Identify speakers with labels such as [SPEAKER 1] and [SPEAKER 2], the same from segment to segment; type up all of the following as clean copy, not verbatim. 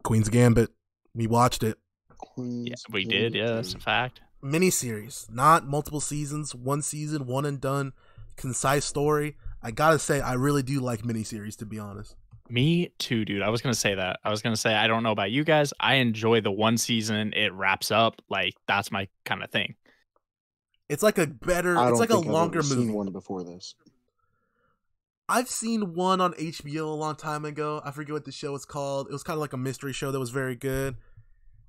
[SPEAKER 1] Queen's Gambit. We watched it.
[SPEAKER 2] Yeah, we did. Yeah, that's a fact.
[SPEAKER 1] Miniseries, not multiple seasons. One season, one and done. Concise story. I gotta say, I really do like miniseries, to be honest.
[SPEAKER 2] Me too, dude. I was gonna say that. I was gonna say I don't know about you guys. I enjoy the one season it wraps up. Like that's my kind of thing.
[SPEAKER 1] It's like a better. It's like a longer movie. I've
[SPEAKER 3] seen one before this.
[SPEAKER 1] I've seen one on HBO a long time ago. I forget what the show was called. It was kind of like a mystery show that was very good.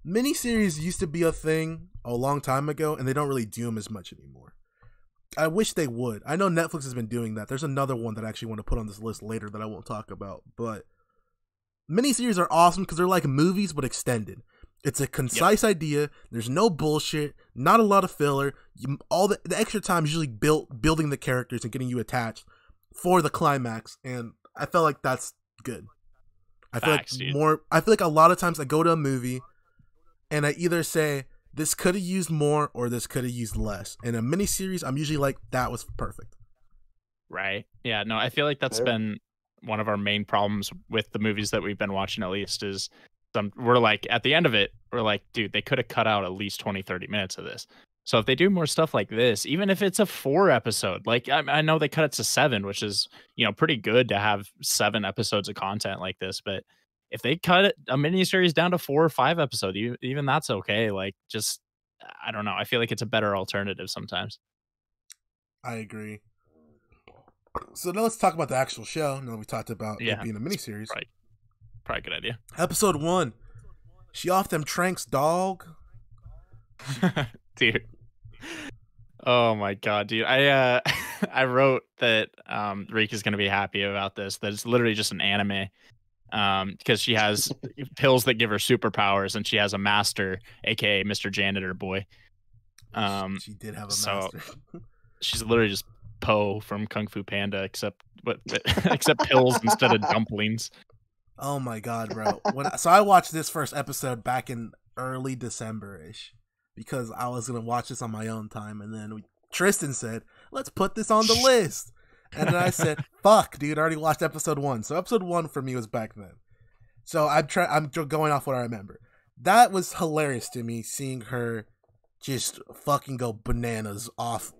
[SPEAKER 1] Miniseries used to be a thing a long time ago, and they don't really do them as much anymore. I wish they would. I know Netflix has been doing that. There's another one that I actually want to put on this list later that I won't talk about. But miniseries are awesome because they're like movies but extended. It's a concise idea. There's no bullshit. Not a lot of filler. All the extra time is usually building the characters and getting you attached for the climax, and I felt like that's good. I feel I feel like a lot of times I go to a movie and I either say this could have used more or this could have used less. In a miniseries, I'm usually like, that was perfect.
[SPEAKER 2] Right. Yeah, no, I feel like that's been one of our main problems with the movies that we've been watching, at least, is we're like, at the end of it, we're like, dude, they could have cut out at least 20-30 minutes of this. So if they do more stuff like this, even if it's a 4 episode, like I know they cut it to 7, which is, pretty good to have 7 episodes of content like this. But if they cut a miniseries down to 4 or 5 episodes, even that's okay. Like, just, I don't know. I feel like it's a better alternative sometimes.
[SPEAKER 1] I agree. So now let's talk about the actual show. Now we talked about it being a miniseries.
[SPEAKER 2] Probably a good idea.
[SPEAKER 1] Episode 1. She off them tranks, dog.
[SPEAKER 2] Dude. Oh my god, dude. I I wrote that Reek is gonna be happy about this. That it's literally just an anime. Because she has pills that give her superpowers, and she has a master, aka Mr. Janitor Boy.
[SPEAKER 1] She did have a master.
[SPEAKER 2] She's literally just Po from Kung Fu Panda, except pills instead of dumplings.
[SPEAKER 1] Oh my god, bro! So I watched this first episode back in early December-ish because I was gonna watch this on my own time, and then Tristan said, "Let's put this on the list." And then I said, "Fuck, dude! I already watched episode 1." So episode 1 for me was back then. So I'm going off what I remember. That was hilarious to me, seeing her just fucking go bananas off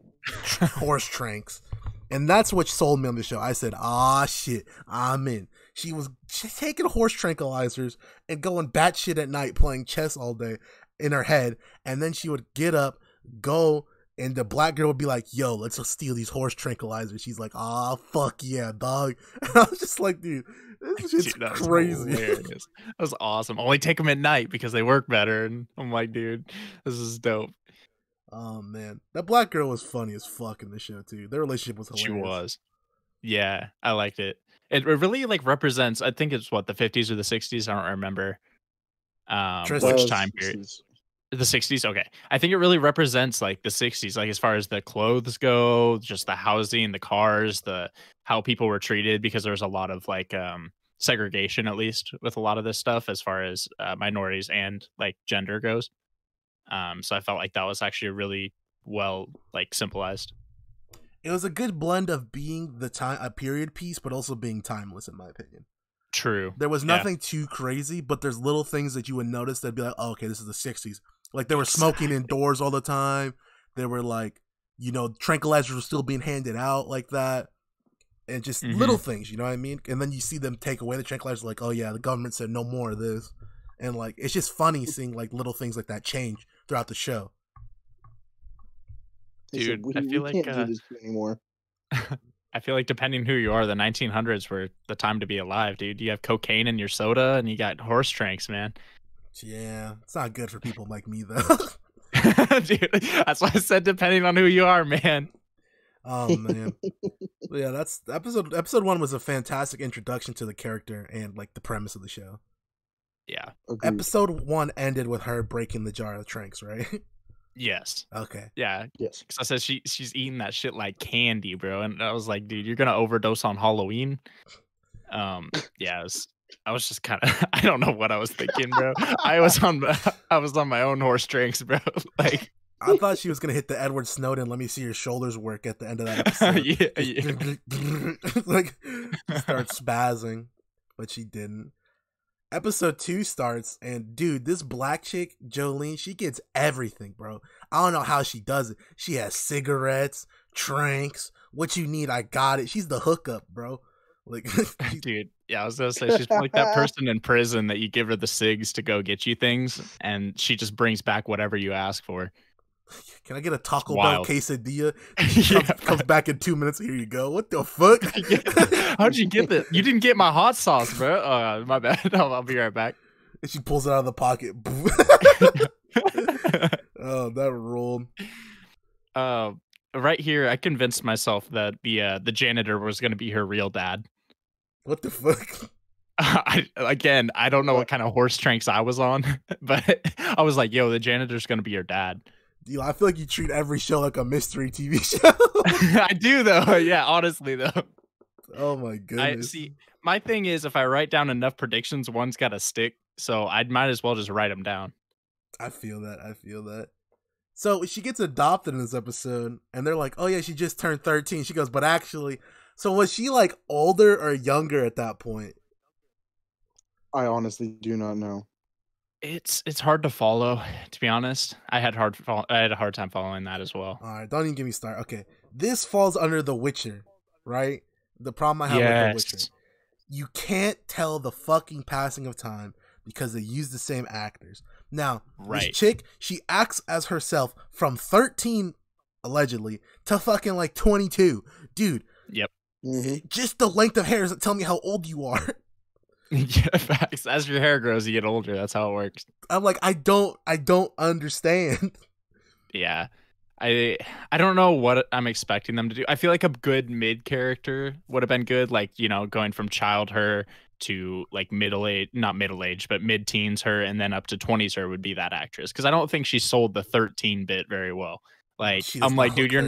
[SPEAKER 1] horse tranks, and that's what sold me on the show. I said, "Ah, shit, I'm in." She's taking horse tranquilizers and going batshit at night, playing chess all day in her head, and then she would get up, go. And the black girl would be like, "Yo, let's steal these horse tranquilizers." She's like, "Ah, fuck yeah, dog." And I was just like, dude, this shit's crazy.
[SPEAKER 2] That was awesome. Only take them at night because they work better. And I'm like, dude, this is dope.
[SPEAKER 1] Oh, man. That black girl was funny as fuck in the show, too. Their relationship was hilarious.
[SPEAKER 2] She was. Yeah, I liked it. It really, represents, I think it's, the 50s or the 60s? I don't remember which time period. 60s. The 60s? Okay. I think it really represents, the 60s, as far as the clothes go, just the housing, the cars, how people were treated, because there was a lot of, segregation, at least, with a lot of this stuff, as far as minorities and, gender goes. So I felt like that was actually really well, symbolized.
[SPEAKER 1] It was a good blend of being a period piece, but also being timeless, in my opinion.
[SPEAKER 2] True.
[SPEAKER 1] There was nothing too crazy, but there's little things that you would notice that'd be like, "Oh, okay, this is the 60s. They were smoking indoors all the time. There were tranquilizers were still being handed out like that. And just little things, you know what I mean? And then you see them take away the tranquilizers, like, "Oh yeah, the government said no more of this." And it's just funny seeing little things like that change throughout the show.
[SPEAKER 2] Dude, I feel like
[SPEAKER 3] can't do this anymore.
[SPEAKER 2] I feel like depending who you are, the 1900s were the time to be alive, dude. You have cocaine in your soda, and you got horse tranks, man.
[SPEAKER 1] Yeah, it's not good for people like me, though.
[SPEAKER 2] Dude, that's why I said depending on who you are, man.
[SPEAKER 1] Oh, man. Yeah, that's episode 1 was a fantastic introduction to the character and the premise of the show.
[SPEAKER 2] Yeah.
[SPEAKER 3] Agreed.
[SPEAKER 1] Episode 1 ended with her breaking the jar of tranks, right?
[SPEAKER 2] Yes.
[SPEAKER 1] Okay.
[SPEAKER 3] Yes.
[SPEAKER 2] Because I said she's eating that shit like candy, bro. And I was like, dude, you're gonna overdose on Halloween. Yeah, I was just kind of, I don't know what I was thinking, bro. I was on my own horse drinks, bro.
[SPEAKER 1] I thought she was gonna hit the Edward Snowden. Let me see your shoulders work at the end of that episode.
[SPEAKER 2] Yeah.
[SPEAKER 1] Start spazzing, but she didn't. episode 2 starts, and dude, this black chick, Jolene, she gets everything, bro. I don't know how she does it. She has cigarettes, tranks, what you need, I got it. She's the hookup, bro. Like,
[SPEAKER 2] dude, yeah, I was gonna say she's like that person in prison that you give her the cigs to go get you things, and she just brings back whatever you ask for.
[SPEAKER 1] Can I get a Taco Bell quesadilla? She comes back in 2 minutes. Here you go. What the fuck?
[SPEAKER 2] How'd you get this? You didn't get my hot sauce, bro. Oh, my bad. I'll be right back.
[SPEAKER 1] And she pulls it out of the pocket. Oh, that ruled.
[SPEAKER 2] Right here, I convinced myself that the janitor was going to be her real dad.
[SPEAKER 1] What the fuck?
[SPEAKER 2] I don't know what kind of horse tranks I was on, but I was like, yo, the janitor's going to be your dad.
[SPEAKER 1] Yo, I feel like you treat every show like a mystery TV show.
[SPEAKER 2] I do, though. Yeah, honestly, though.
[SPEAKER 1] Oh, my goodness.
[SPEAKER 2] See, my thing is, if I write down enough predictions, one's got to stick, so I might as well just write them down.
[SPEAKER 1] I feel that. So she gets adopted in this episode, and they're like, oh, yeah, she just turned 13. She goes, but actually, so was she, like, older or younger at that point?
[SPEAKER 3] I honestly do not know.
[SPEAKER 2] It's hard to follow, to be honest. I had a hard time following that as well.
[SPEAKER 1] All right, don't even get me started. Okay, this falls under The Witcher, right? The problem I have with The Witcher, you can't tell the fucking passing of time because they use the same actors. Now, this chick, she acts as herself from 13, allegedly, to fucking like 22. Dude.
[SPEAKER 2] Yep.
[SPEAKER 1] Just the length of hair doesn't tell me how old you are.
[SPEAKER 2] Yeah, facts. As your hair grows, you get older. That's how it works.
[SPEAKER 1] I'm like, I don't understand.
[SPEAKER 2] Yeah. I don't know what I'm expecting them to do. I feel like a good mid character would have been good, like, you know, going from child her to like not middle age, but mid-teens her, and then up to 20s her would be that actress. Because I don't think she sold the 13 bit very well. Like, I'm like, dude, you're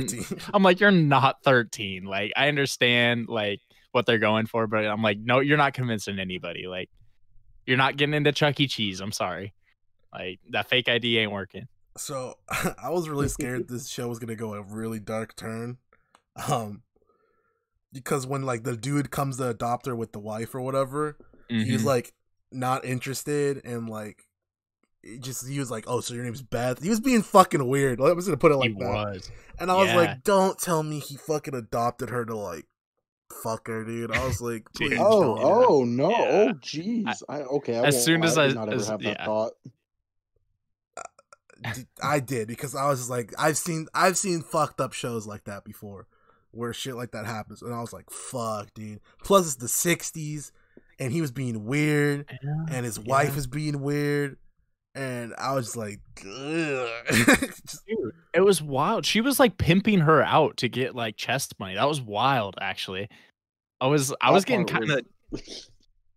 [SPEAKER 2] not 13. Like, I understand like what they're going for, but I'm like, no, you're not convincing anybody. Like, you're not getting into Chuck E. Cheese. I'm sorry. Like, that fake ID ain't working.
[SPEAKER 1] So I was really scared this show was gonna go a really dark turn, because when like the dude comes to adopt her with the wife or whatever, he's like not interested, and like he was like, oh, so your name's Beth. He was being fucking weird. I was gonna put it like that. And I was like, don't tell me he fucking adopted her to like fuck her, dude. I was like, please.
[SPEAKER 3] Oh no, oh jeez. I did not ever have that thought.
[SPEAKER 1] I did, because I was just like, I've seen fucked up shows like that before, where shit like that happens, and I was like, fuck, dude. Plus it's the 60s, and he was being weird, and his wife is being weird, and I was like, dude,
[SPEAKER 2] it was wild. She was like pimping her out to get like chest money. That was wild, actually. I was getting kind of.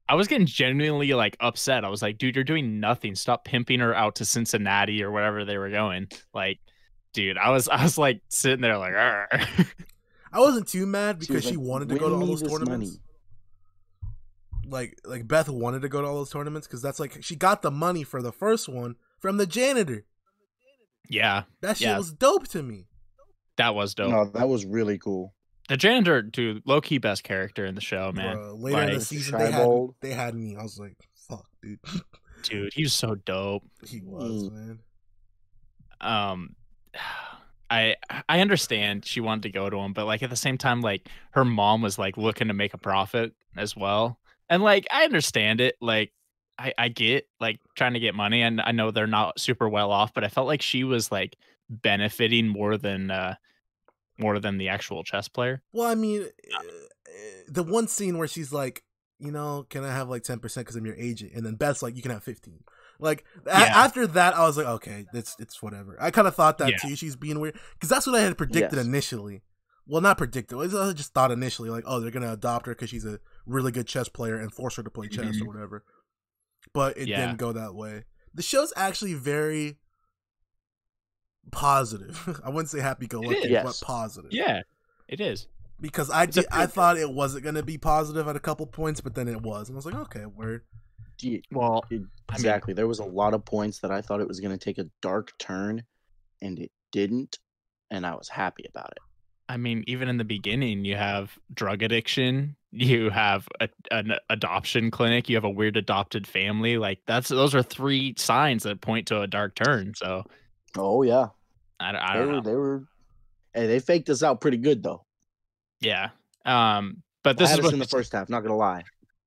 [SPEAKER 2] I was getting genuinely like upset. I was like, dude, you're doing nothing. Stop pimping her out to Cincinnati or wherever they were going. Like, dude, I was like sitting there like, arr.
[SPEAKER 1] I wasn't too mad because she wanted to go to all those tournaments. Like Beth wanted to go to all those tournaments because that's like, she got the money for the first one from the janitor.
[SPEAKER 2] Yeah.
[SPEAKER 1] That shit was dope to me.
[SPEAKER 2] That was dope.
[SPEAKER 3] No, that was really cool.
[SPEAKER 2] The janitor, dude, low-key best character in the show, man.
[SPEAKER 1] Later in the season, they had me. I was like, fuck, dude.
[SPEAKER 2] Dude, he was so dope.
[SPEAKER 1] He was, man.
[SPEAKER 2] I understand she wanted to go to him, but like at the same time, like her mom was like looking to make a profit as well. And like, I understand it. Like, I get like trying to get money, and I know they're not super well off, but I felt like she was like benefiting more than the actual chess player.
[SPEAKER 1] Well, I mean, the one scene where she's like, you know, can I have like 10% because I'm your agent? And then Beth's like, you can have 15. Like, after that, I was like, okay, it's whatever. I kind of thought that too. She's being weird. Because that's what I had predicted initially. Well, not predicted. I just thought initially, like, oh, they're going to adopt her because she's a really good chess player and force her to play chess or whatever. But it didn't go that way. The show's actually very positive. I wouldn't say happy-go-lucky, but positive.
[SPEAKER 2] Yeah, it is.
[SPEAKER 1] Because I thought it wasn't going to be positive at a couple points, but then it was. And I was like, okay, word.
[SPEAKER 3] Well, exactly. I mean, there was a lot of points that I thought it was going to take a dark turn, and it didn't, and I was happy about it.
[SPEAKER 2] I mean, even in the beginning, you have drug addiction, you have an adoption clinic, you have a weird adopted family. Like those are 3 signs that point to a dark turn. So,
[SPEAKER 3] oh yeah,
[SPEAKER 2] I don't know.
[SPEAKER 3] They were, hey, they faked us out pretty good though.
[SPEAKER 2] Yeah. But this is
[SPEAKER 3] in the first half. Not gonna lie.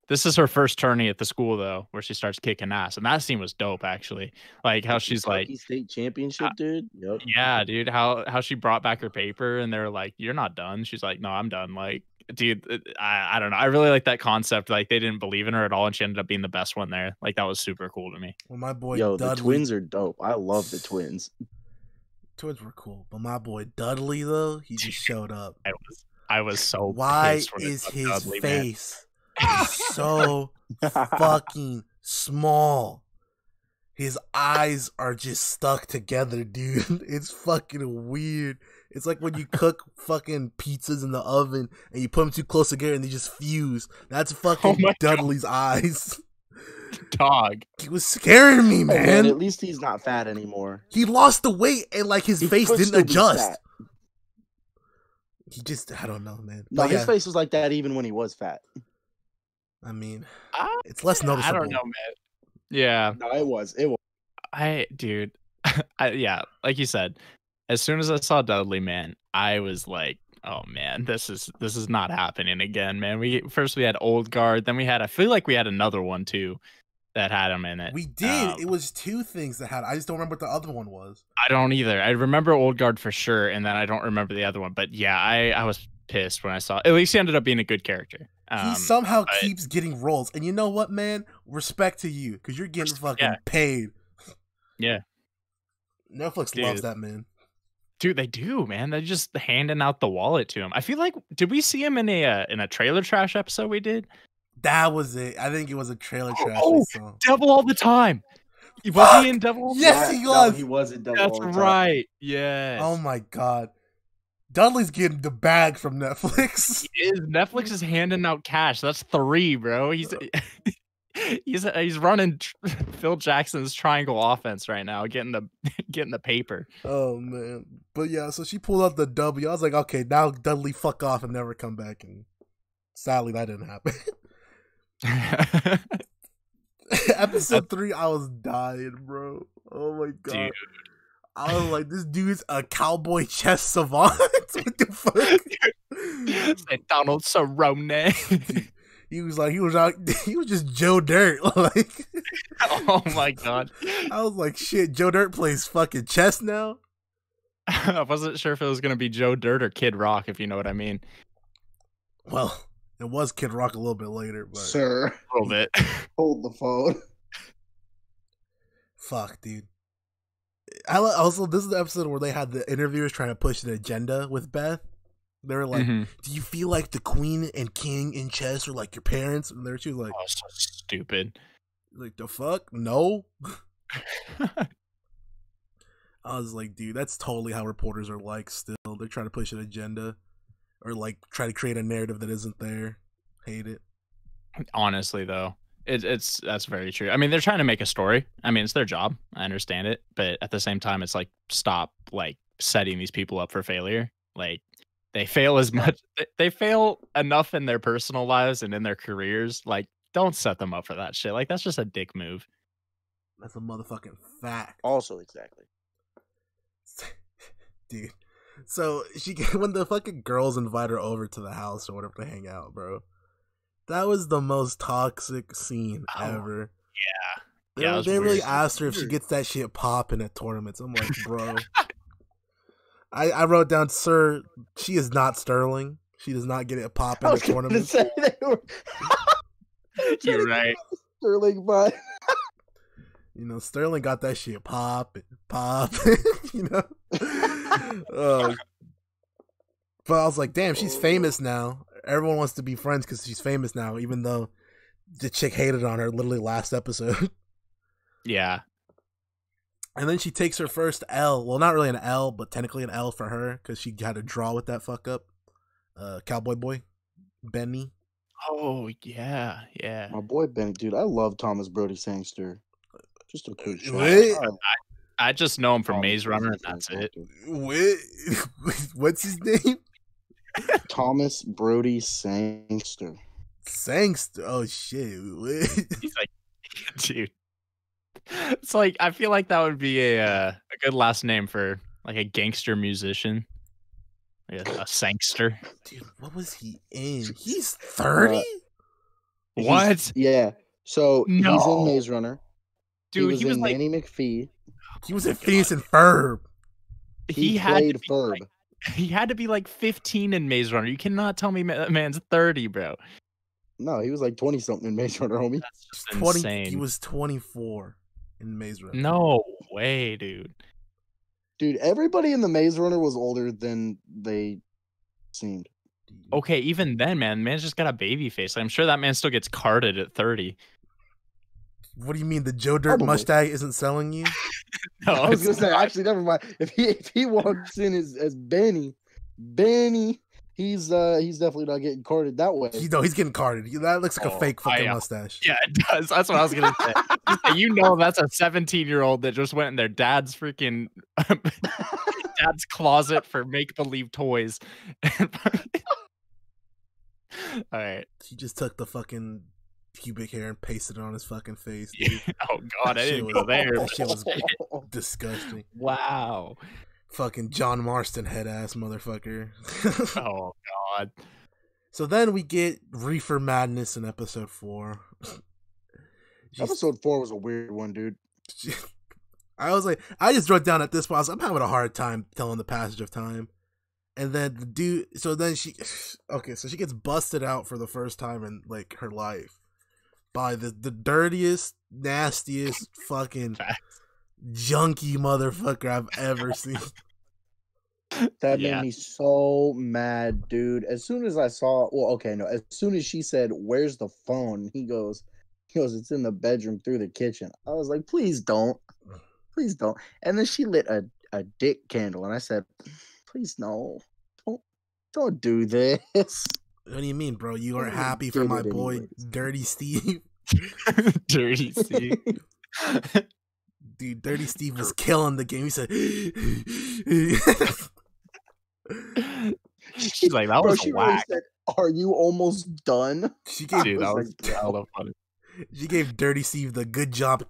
[SPEAKER 2] This is her first tourney at the school, though, where she starts kicking ass, and that scene was dope, actually. Like how she's like
[SPEAKER 3] state championship, dude. Yep.
[SPEAKER 2] Yeah, dude. How she brought back her paper, and they're like, "You're not done." She's like, "No, I'm done." Like, dude, I don't know. I really like that concept. Like, they didn't believe in her at all, and she ended up being the best one there. Like, that was super cool to me.
[SPEAKER 1] Well, my boy,
[SPEAKER 3] Dudley, the twins are dope. I love the twins.
[SPEAKER 1] Twins were cool, but my boy Dudley though, he just showed up.
[SPEAKER 2] I was so.
[SPEAKER 1] Why is his Dudley, face so fucking small? His eyes are just stuck together, dude. It's fucking weird. It's like when you cook fucking pizzas in the oven and you put them too close together and they just fuse. That's fucking Dudley's eyes.
[SPEAKER 2] Dog.
[SPEAKER 1] He was scaring me, man.
[SPEAKER 3] At least he's not fat anymore.
[SPEAKER 1] He lost the weight and like his face didn't adjust. He just, I don't know, man.
[SPEAKER 3] No, his face was like that even when he was fat.
[SPEAKER 1] I mean, it's less noticeable.
[SPEAKER 2] I don't know, man. Yeah.
[SPEAKER 3] No, it was.
[SPEAKER 2] Dude, yeah, like you said, as soon as I saw Dudley, man, I was like, oh man, this is not happening again, man. We had Old Guard, then I feel like we had another one too that had him in it.
[SPEAKER 1] We did. It was 2 things that had. I just don't remember what the other one was.
[SPEAKER 2] I don't either. I remember Old Guard for sure, and then I don't remember the other one. But yeah, I was pissed when I saw. At least he ended up being a good character.
[SPEAKER 1] He somehow keeps getting roles, and you know what, man? Respect to you, because you're getting fucking paid.
[SPEAKER 2] Yeah,
[SPEAKER 1] Netflix loves that man.
[SPEAKER 2] Dude, they do, man. They're just handing out the wallet to him. I feel like, did we see him in a trailer trash episode we did?
[SPEAKER 1] That was it. I think it was a trailer trash.
[SPEAKER 2] Devil All the Time. Was he in Devil All the Time?
[SPEAKER 1] Yes, he was.
[SPEAKER 3] No, he was in Devil All the Time.
[SPEAKER 2] That's right. Yes.
[SPEAKER 1] Oh my god. Dudley's getting the bag from Netflix.
[SPEAKER 2] He is. Netflix is handing out cash. That's 3, bro. He's running Phil Jackson's triangle offense right now, getting the paper.
[SPEAKER 1] Oh man. But yeah, so she pulled out the W. I was like, okay, now Dudley fuck off and never come back, and sadly that didn't happen. Episode 3, I was dying, bro. Oh my god. Dude. I was like, this dude's a cowboy chess savant. What the fuck?
[SPEAKER 2] Like Donald Cerrone.
[SPEAKER 1] Dude, he was just Joe Dirt. Like,
[SPEAKER 2] oh my god.
[SPEAKER 1] I was like, shit, Joe Dirt plays fucking chess now?
[SPEAKER 2] I wasn't sure if it was gonna be Joe Dirt or Kid Rock, if you know what I mean.
[SPEAKER 1] Well, it was Kid Rock a little bit later, but
[SPEAKER 3] sir,
[SPEAKER 2] a little bit.
[SPEAKER 3] Hold the phone.
[SPEAKER 1] Fuck, dude. Also, this is the episode where they had the interviewers trying to push an agenda with Beth. They were like, do you feel like the queen and king in chess are like your parents? And she was like,
[SPEAKER 2] oh, so stupid.
[SPEAKER 1] Like, the fuck? No. I was like, dude, that's totally how reporters are like still. They're trying to push an agenda or like try to create a narrative that isn't there. Hate it.
[SPEAKER 2] Honestly, though. That's very true. I mean, they're trying to make a story. I mean, it's their job. I understand it, but at the same time, it's like, stop like setting these people up for failure. Like, they fail they fail enough in their personal lives and in their careers. Like, don't set them up for that shit. Like, that's just a dick move.
[SPEAKER 1] That's a motherfucking fact.
[SPEAKER 3] Also, exactly.
[SPEAKER 1] Dude. So when the fucking girls invite her over to the house or whatever to hang out, bro. That was the most toxic scene ever.
[SPEAKER 2] Yeah.
[SPEAKER 1] They really asked her if she gets that shit popping at tournaments. I'm like, bro. I wrote down, sir, she is not Sterling. She does not get it popping at tournaments.
[SPEAKER 2] You're right.
[SPEAKER 3] Sterling, but
[SPEAKER 1] you know, Sterling got that shit popping, you know. But I was like, damn, she's famous now. Everyone wants to be friends because she's famous now, even though the chick hated on her literally last episode.
[SPEAKER 2] Yeah.
[SPEAKER 1] And then she takes her first L. Well, not really an L, but technically an L for her because she had to draw with that fuck up. Cowboy boy, Benny.
[SPEAKER 2] Oh, yeah. Yeah.
[SPEAKER 3] My boy Benny, dude. I love Thomas Brody Sangster. Just a cool show.
[SPEAKER 2] I just know him from Maze Runner, and that's it.
[SPEAKER 1] What's his name?
[SPEAKER 3] Thomas Brody Sangster.
[SPEAKER 1] Sangster? Oh shit!
[SPEAKER 2] He's like, dude. It's like I feel like that would be a good last name for like a gangster musician, like a sangster.
[SPEAKER 1] Dude, what was he in? He's 30.
[SPEAKER 2] What?
[SPEAKER 3] Yeah. So he's in Maze Runner.
[SPEAKER 1] Dude,
[SPEAKER 3] he was in
[SPEAKER 2] like
[SPEAKER 3] Nanny McPhee.
[SPEAKER 1] He was in Phineas and Ferb.
[SPEAKER 3] He played Ferb.
[SPEAKER 2] Like, he had to be like 15 in Maze Runner. You cannot tell me that man's 30, bro.
[SPEAKER 3] No, he was like 20 something in Maze Runner, homie.
[SPEAKER 2] That's just insane.
[SPEAKER 1] He was 24 in Maze Runner.
[SPEAKER 2] No way, dude.
[SPEAKER 3] Dude, everybody in the Maze Runner was older than they seemed.
[SPEAKER 2] Okay, even then, man's just got a baby face. I'm sure that man still gets carded at 30.
[SPEAKER 1] What do you mean the Joe Dirt mustache isn't selling you?
[SPEAKER 3] No, I was gonna say actually, never mind. If he walks in as Benny, he's definitely not getting carded that way.
[SPEAKER 1] He's getting carded. That looks like a fake fucking mustache.
[SPEAKER 2] Yeah, it does. That's what I was gonna say. You know, that's a 17-year-old that just went in their dad's freaking dad's closet for make-believe toys. All right.
[SPEAKER 1] He just took the fucking pubic hair and pasted it on his fucking face.
[SPEAKER 2] Dude. Oh god, I didn't go there.
[SPEAKER 1] That shit was disgusting.
[SPEAKER 2] Wow.
[SPEAKER 1] Fucking John Marston head ass motherfucker.
[SPEAKER 2] Oh god.
[SPEAKER 1] So then we get Reefer Madness in episode 4.
[SPEAKER 3] Episode 4 was a weird one, dude.
[SPEAKER 1] I was like, I just wrote down at this point, I'm having a hard time telling the passage of time. And then the dude, so then she gets busted out for the first time in like her life by the dirtiest, nastiest fucking junkie motherfucker I've ever seen.
[SPEAKER 3] That made me so mad, dude. As soon as I saw, as soon as she said, "Where's the phone?" He goes, "It's in the bedroom through the kitchen." I was like, please don't. And then she lit a dick candle, and I said, please no, don't do this.
[SPEAKER 1] What do you mean, bro? You aren't happy for my boy, Dirty Steve?
[SPEAKER 2] Dirty Steve.
[SPEAKER 1] Dude, Dirty Steve was killing the game. He said,
[SPEAKER 2] she's like, that was whack.
[SPEAKER 3] Really said, "Are you almost done?"
[SPEAKER 1] She gave,
[SPEAKER 2] dude, that was hella funny.
[SPEAKER 1] She gave Dirty Steve the good job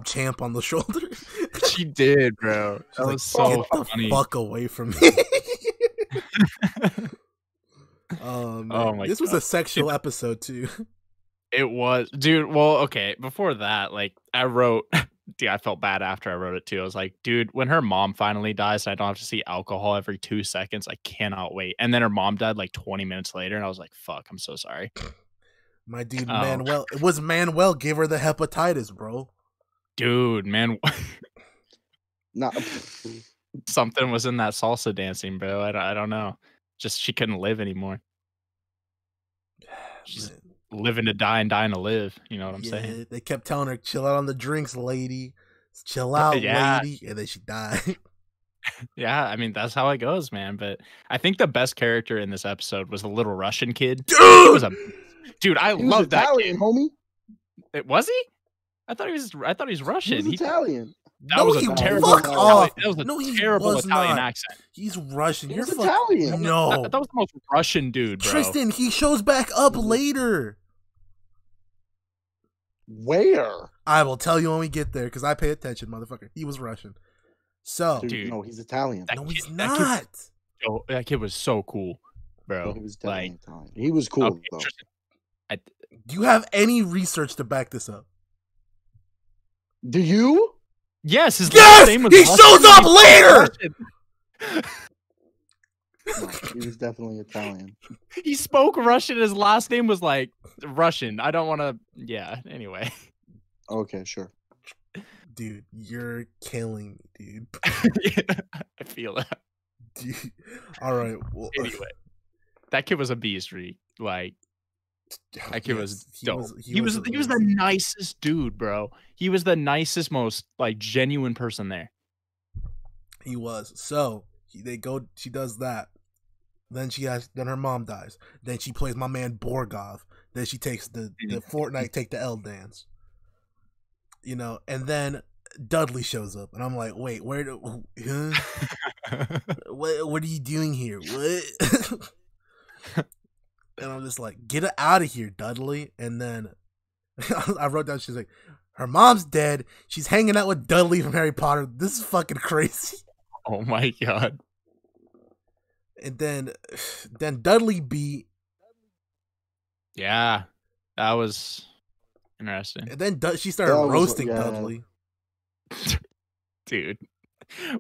[SPEAKER 1] champ on the shoulder.
[SPEAKER 2] She did, bro. That was so funny.
[SPEAKER 1] Get the fuck away from me. Oh my this was a sexual episode too.
[SPEAKER 2] It was, dude. Well, okay. Before that, like I wrote, dude, I felt bad after I wrote it too. I was like, dude, when her mom finally dies, and I don't have to see alcohol every 2 seconds. I cannot wait. And then her mom died like 20 minutes later, and I was like, fuck, I'm so sorry.
[SPEAKER 1] My dude, Manuel. It was Manuel. Give her the hepatitis, bro.
[SPEAKER 2] Dude, man.
[SPEAKER 3] No.
[SPEAKER 2] Something was in that salsa dancing, bro. I don't know. Just she couldn't live anymore. She's living to die and dying to live. You know what I'm saying?
[SPEAKER 1] They kept telling her, chill out on the drinks, lady. Chill out, lady. And then she died.
[SPEAKER 2] Yeah, I mean, that's how it goes, man. But I think the best character in this episode was the little Russian kid. Dude, I love that kid.
[SPEAKER 3] Homie.
[SPEAKER 2] Was he? I thought he was Russian.
[SPEAKER 3] He was Italian.
[SPEAKER 2] That was a terrible Italian accent.
[SPEAKER 1] He's Russian. You're
[SPEAKER 3] Italian.
[SPEAKER 1] No.
[SPEAKER 2] That was the most Russian dude, bro.
[SPEAKER 1] Tristan, he shows back up later.
[SPEAKER 3] Where?
[SPEAKER 1] I will tell you when we get there because I pay attention, motherfucker. He was Russian. So,
[SPEAKER 3] dude, no, he's Italian.
[SPEAKER 1] No, he's not.
[SPEAKER 2] That kid was so cool, bro.
[SPEAKER 3] No, he was definitely Italian. He was cool, though.
[SPEAKER 1] Do you have any research to back this up?
[SPEAKER 3] Do you?
[SPEAKER 2] Yes, his
[SPEAKER 1] name was Russian. Shows up later.
[SPEAKER 3] No, he was definitely Italian.
[SPEAKER 2] He spoke Russian. His last name was like Russian. I don't want to. Yeah. Anyway.
[SPEAKER 3] Okay, sure.
[SPEAKER 1] Dude, you're killing me, dude.
[SPEAKER 2] Yeah, I feel that.
[SPEAKER 1] Dude. All right. Well,
[SPEAKER 2] anyway, that kid was a beast, like. That kid was dope. He was the nicest dude, bro. He was the nicest, most like genuine person there.
[SPEAKER 1] He was. So she does that. Then then her mom dies. Then she plays my man Borgov. Then she takes the Fortnite take the L dance. You know, and then Dudley shows up, and I'm like, wait, where? What are you doing here? What? And I'm just like, get it out of here, Dudley. And then I wrote down, she's like, her mom's dead. She's hanging out with Dudley from Harry Potter. This is fucking crazy.
[SPEAKER 2] Oh my god.
[SPEAKER 1] And then Dudley beat.
[SPEAKER 2] Yeah, that was interesting.
[SPEAKER 1] And then she started roasting Dudley.
[SPEAKER 2] Dude,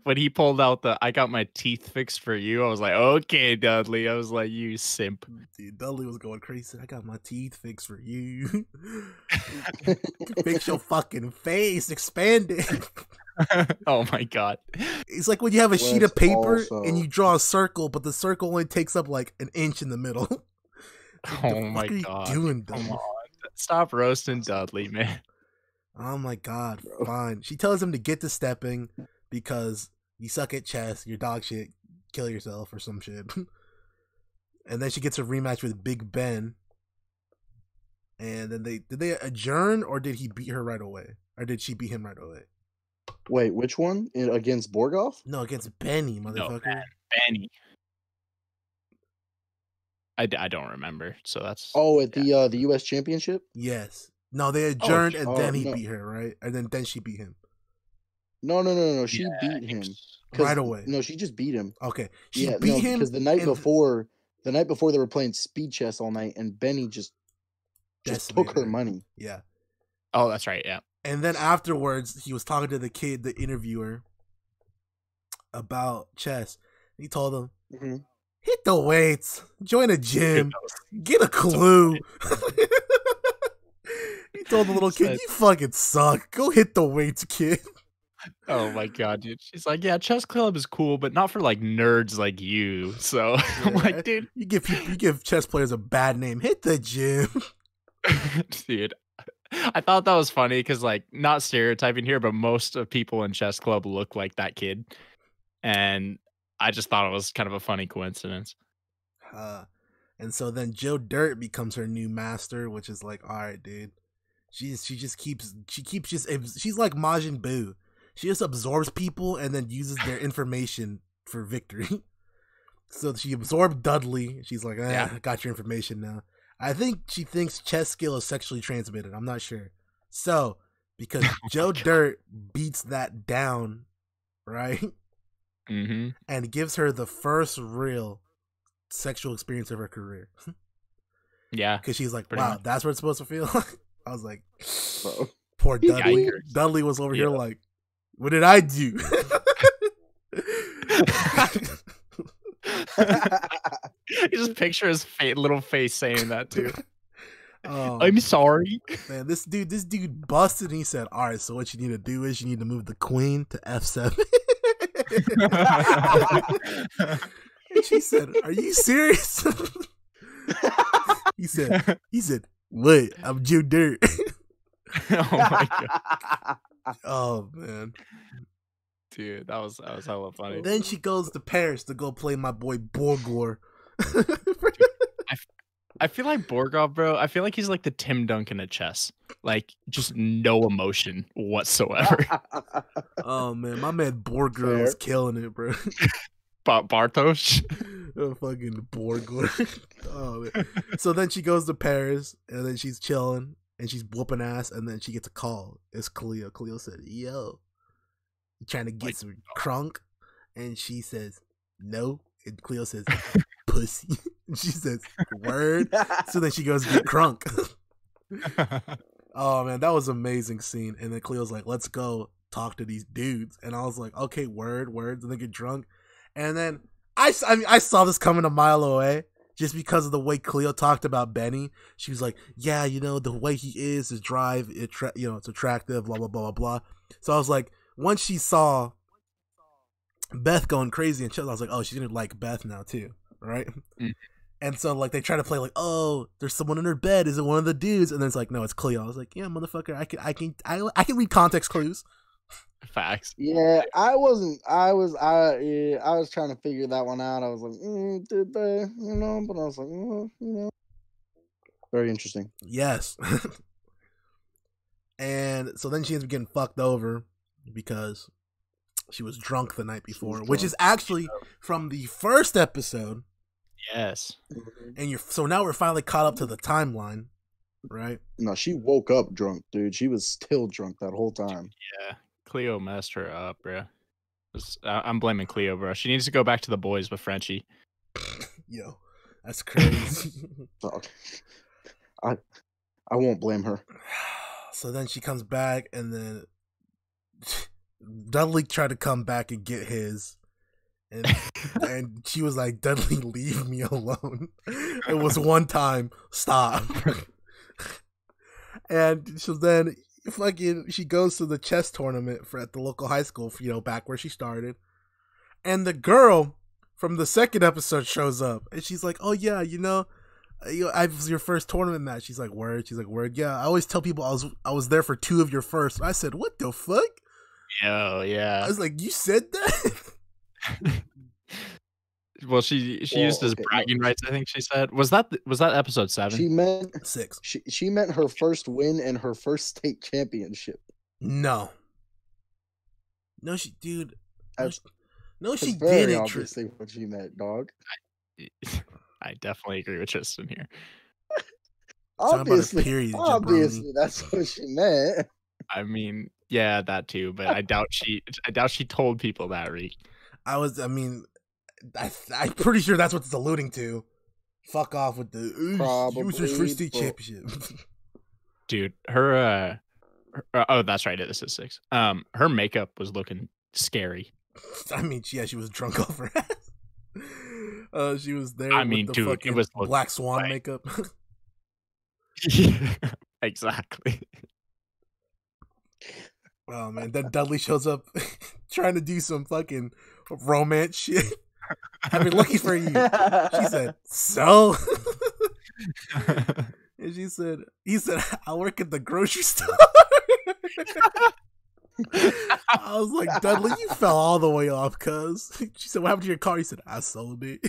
[SPEAKER 2] when he pulled out the "I got my teeth fixed for you," I was like, "Okay, Dudley." I was like, "You simp."
[SPEAKER 1] Dude, Dudley was going crazy. I got my teeth fixed for you. Fix your fucking face, expand it.
[SPEAKER 2] Oh my god.
[SPEAKER 1] It's like when you have a sheet of paper and you draw a circle, but the circle only takes up like an inch in the middle.
[SPEAKER 2] Oh my god.
[SPEAKER 1] Doing, Dudley?
[SPEAKER 2] Stop roasting Dudley, man.
[SPEAKER 1] Oh my god, fine. She tells him to get to stepping because you suck at chess, you're dog shit, kill yourself or some shit. And then she gets a rematch with Big Ben. And then did they adjourn, or did he beat her right away? Or did she beat him right away?
[SPEAKER 3] Wait, which one? Against Borgoff?
[SPEAKER 1] No, against Benny, motherfucker.
[SPEAKER 2] No, Benny. I don't remember, so that's...
[SPEAKER 3] Oh, at the U.S. Championship?
[SPEAKER 1] Yes. No, they adjourned and then he beat her, right? And then she beat him.
[SPEAKER 3] No. She beat him
[SPEAKER 1] right away.
[SPEAKER 3] No, she just beat him.
[SPEAKER 1] Okay, she beat him
[SPEAKER 3] because the night before they were playing speed chess all night, and Benny just took her money.
[SPEAKER 1] Yeah.
[SPEAKER 2] Oh, that's right. Yeah.
[SPEAKER 1] And then afterwards, he was talking to the kid, the interviewer, about chess. He told him, hit the weights, join a gym, get a clue. He told the little kid, you fucking suck. Go hit the weights, kid.
[SPEAKER 2] Oh my god, dude. She's like, yeah, chess club is cool, but not for like nerds like you. So I'm like, dude,
[SPEAKER 1] you give chess players a bad name. Hit the gym.
[SPEAKER 2] Dude, I thought that was funny because, like, not stereotyping here, but most of people in chess club look like that kid, and I just thought it was kind of a funny coincidence.
[SPEAKER 1] And so then Joe Dirt becomes her new master, which is like, all right, dude. She's like Majin Buu. She just absorbs people and then uses their information for victory. So she absorbed Dudley. She's like, I got your information now. I think she thinks chess skill is sexually transmitted. I'm not sure. So, because Joe Dirt beats that down, right?
[SPEAKER 2] Mm-hmm.
[SPEAKER 1] And gives her the first real sexual experience of her career.
[SPEAKER 2] Yeah.
[SPEAKER 1] Because she's like, wow,
[SPEAKER 2] much.
[SPEAKER 1] That's what it's supposed to feel like. I was like, poor Dudley.
[SPEAKER 2] Yikers.
[SPEAKER 1] Dudley was over here like, what did I do?
[SPEAKER 2] You just picture his little face saying that too. I'm sorry.
[SPEAKER 1] Man, this dude busted and he said, all right, so what you need to do is you need to move the queen to F7. And she said, are you serious? He said, what? I'm Joe Dirt.
[SPEAKER 2] Oh my god.
[SPEAKER 1] Oh man.
[SPEAKER 2] Dude, that was hella funny.
[SPEAKER 1] Then she goes to Paris to go play my boy Borgor.
[SPEAKER 2] I feel like Borgov, bro. I feel like he's like the Tim Duncan of chess. Like, just no emotion whatsoever.
[SPEAKER 1] Oh man, my man Borgor was killing it, bro.
[SPEAKER 2] Bartosz.
[SPEAKER 1] Oh, fucking Borgor. Oh man. So then she goes to Paris and then she's chilling and she's whooping ass and then she gets a call. It's Cleo. Cleo said, yo, you trying to get some crunk? And she says, no. And Cleo says, pussy. And she says, word. So then she goes get crunk. Oh man, that was an amazing scene. And then Cleo's like, let's go talk to these dudes. And I was like, okay, words. And they get drunk. And then I saw this coming a mile away just because of the way Cleo talked about Benny. She was like, yeah, you know, the way he is, his drive, it's attractive, blah, blah, blah, blah, blah. So I was like, once she saw Beth going crazy and shit, I was like, oh, she's gonna like Beth now too, right? Mm. And so like they try to play like, oh, there's someone in her bed. Is it one of the dudes? And then it's like, no, it's Cleo. I was like, yeah, motherfucker, I can read context clues.
[SPEAKER 2] Facts.
[SPEAKER 3] Yeah, I was trying to figure that one out. I was like, did they? But I was like, very interesting.
[SPEAKER 1] Yes. And so then she ends up getting fucked over because she was drunk the night before, which is actually from the first episode
[SPEAKER 2] Yes.
[SPEAKER 1] And so now we're finally caught up to the timeline, right?
[SPEAKER 3] No, she woke up drunk, dude. She was still drunk that whole time.
[SPEAKER 2] Yeah, Cleo messed her up, bro. I'm blaming Cleo, bro. She needs to go back to the boys with Frenchie.
[SPEAKER 1] Yo, that's crazy.
[SPEAKER 3] I won't blame her.
[SPEAKER 1] So then she comes back, and then Dudley tried to come back and get his, and she was like, "Dudley, leave me alone." It was one time, stop. And so then she goes to the chess tournament at the local high school, back where she started, and the girl from the second episode shows up, and she's like, "Oh yeah, I was your first tournament match." She's like, "Word." She's like, "Word." Yeah, I always tell people I was there for 2 of your first. I said, "What the fuck?"
[SPEAKER 2] Oh yeah.
[SPEAKER 1] I was like, "You said that?"
[SPEAKER 2] Well, she used his bragging rights. I think she said was that episode 7.
[SPEAKER 3] She meant
[SPEAKER 1] 6.
[SPEAKER 3] She meant her first win and her first state championship.
[SPEAKER 1] No, she dude. No, she
[SPEAKER 3] very
[SPEAKER 1] didn't.
[SPEAKER 3] Obviously, what she meant, dog.
[SPEAKER 2] I definitely agree with Tristan here.
[SPEAKER 3] Obviously, that's what she meant.
[SPEAKER 2] I mean, yeah, that too, but I doubt she told people that, Reek.
[SPEAKER 1] I'm pretty sure that's what it's alluding to. Fuck off with the Users First State Championship.
[SPEAKER 2] Dude, her oh, that's right, this is 6. Her makeup was looking scary.
[SPEAKER 1] I mean, yeah, she was drunk off her ass. She was there.
[SPEAKER 2] With the
[SPEAKER 1] dude, it was Black Swan makeup.
[SPEAKER 2] Exactly.
[SPEAKER 1] Oh man, then Dudley shows up trying to do some fucking romance shit. I've been looking for you. She said, "So?" And he said, "I work at the grocery store." I was like, "Dudley, you fell all the way off, cuz." She said, "What happened to your car?" He said, "I sold it."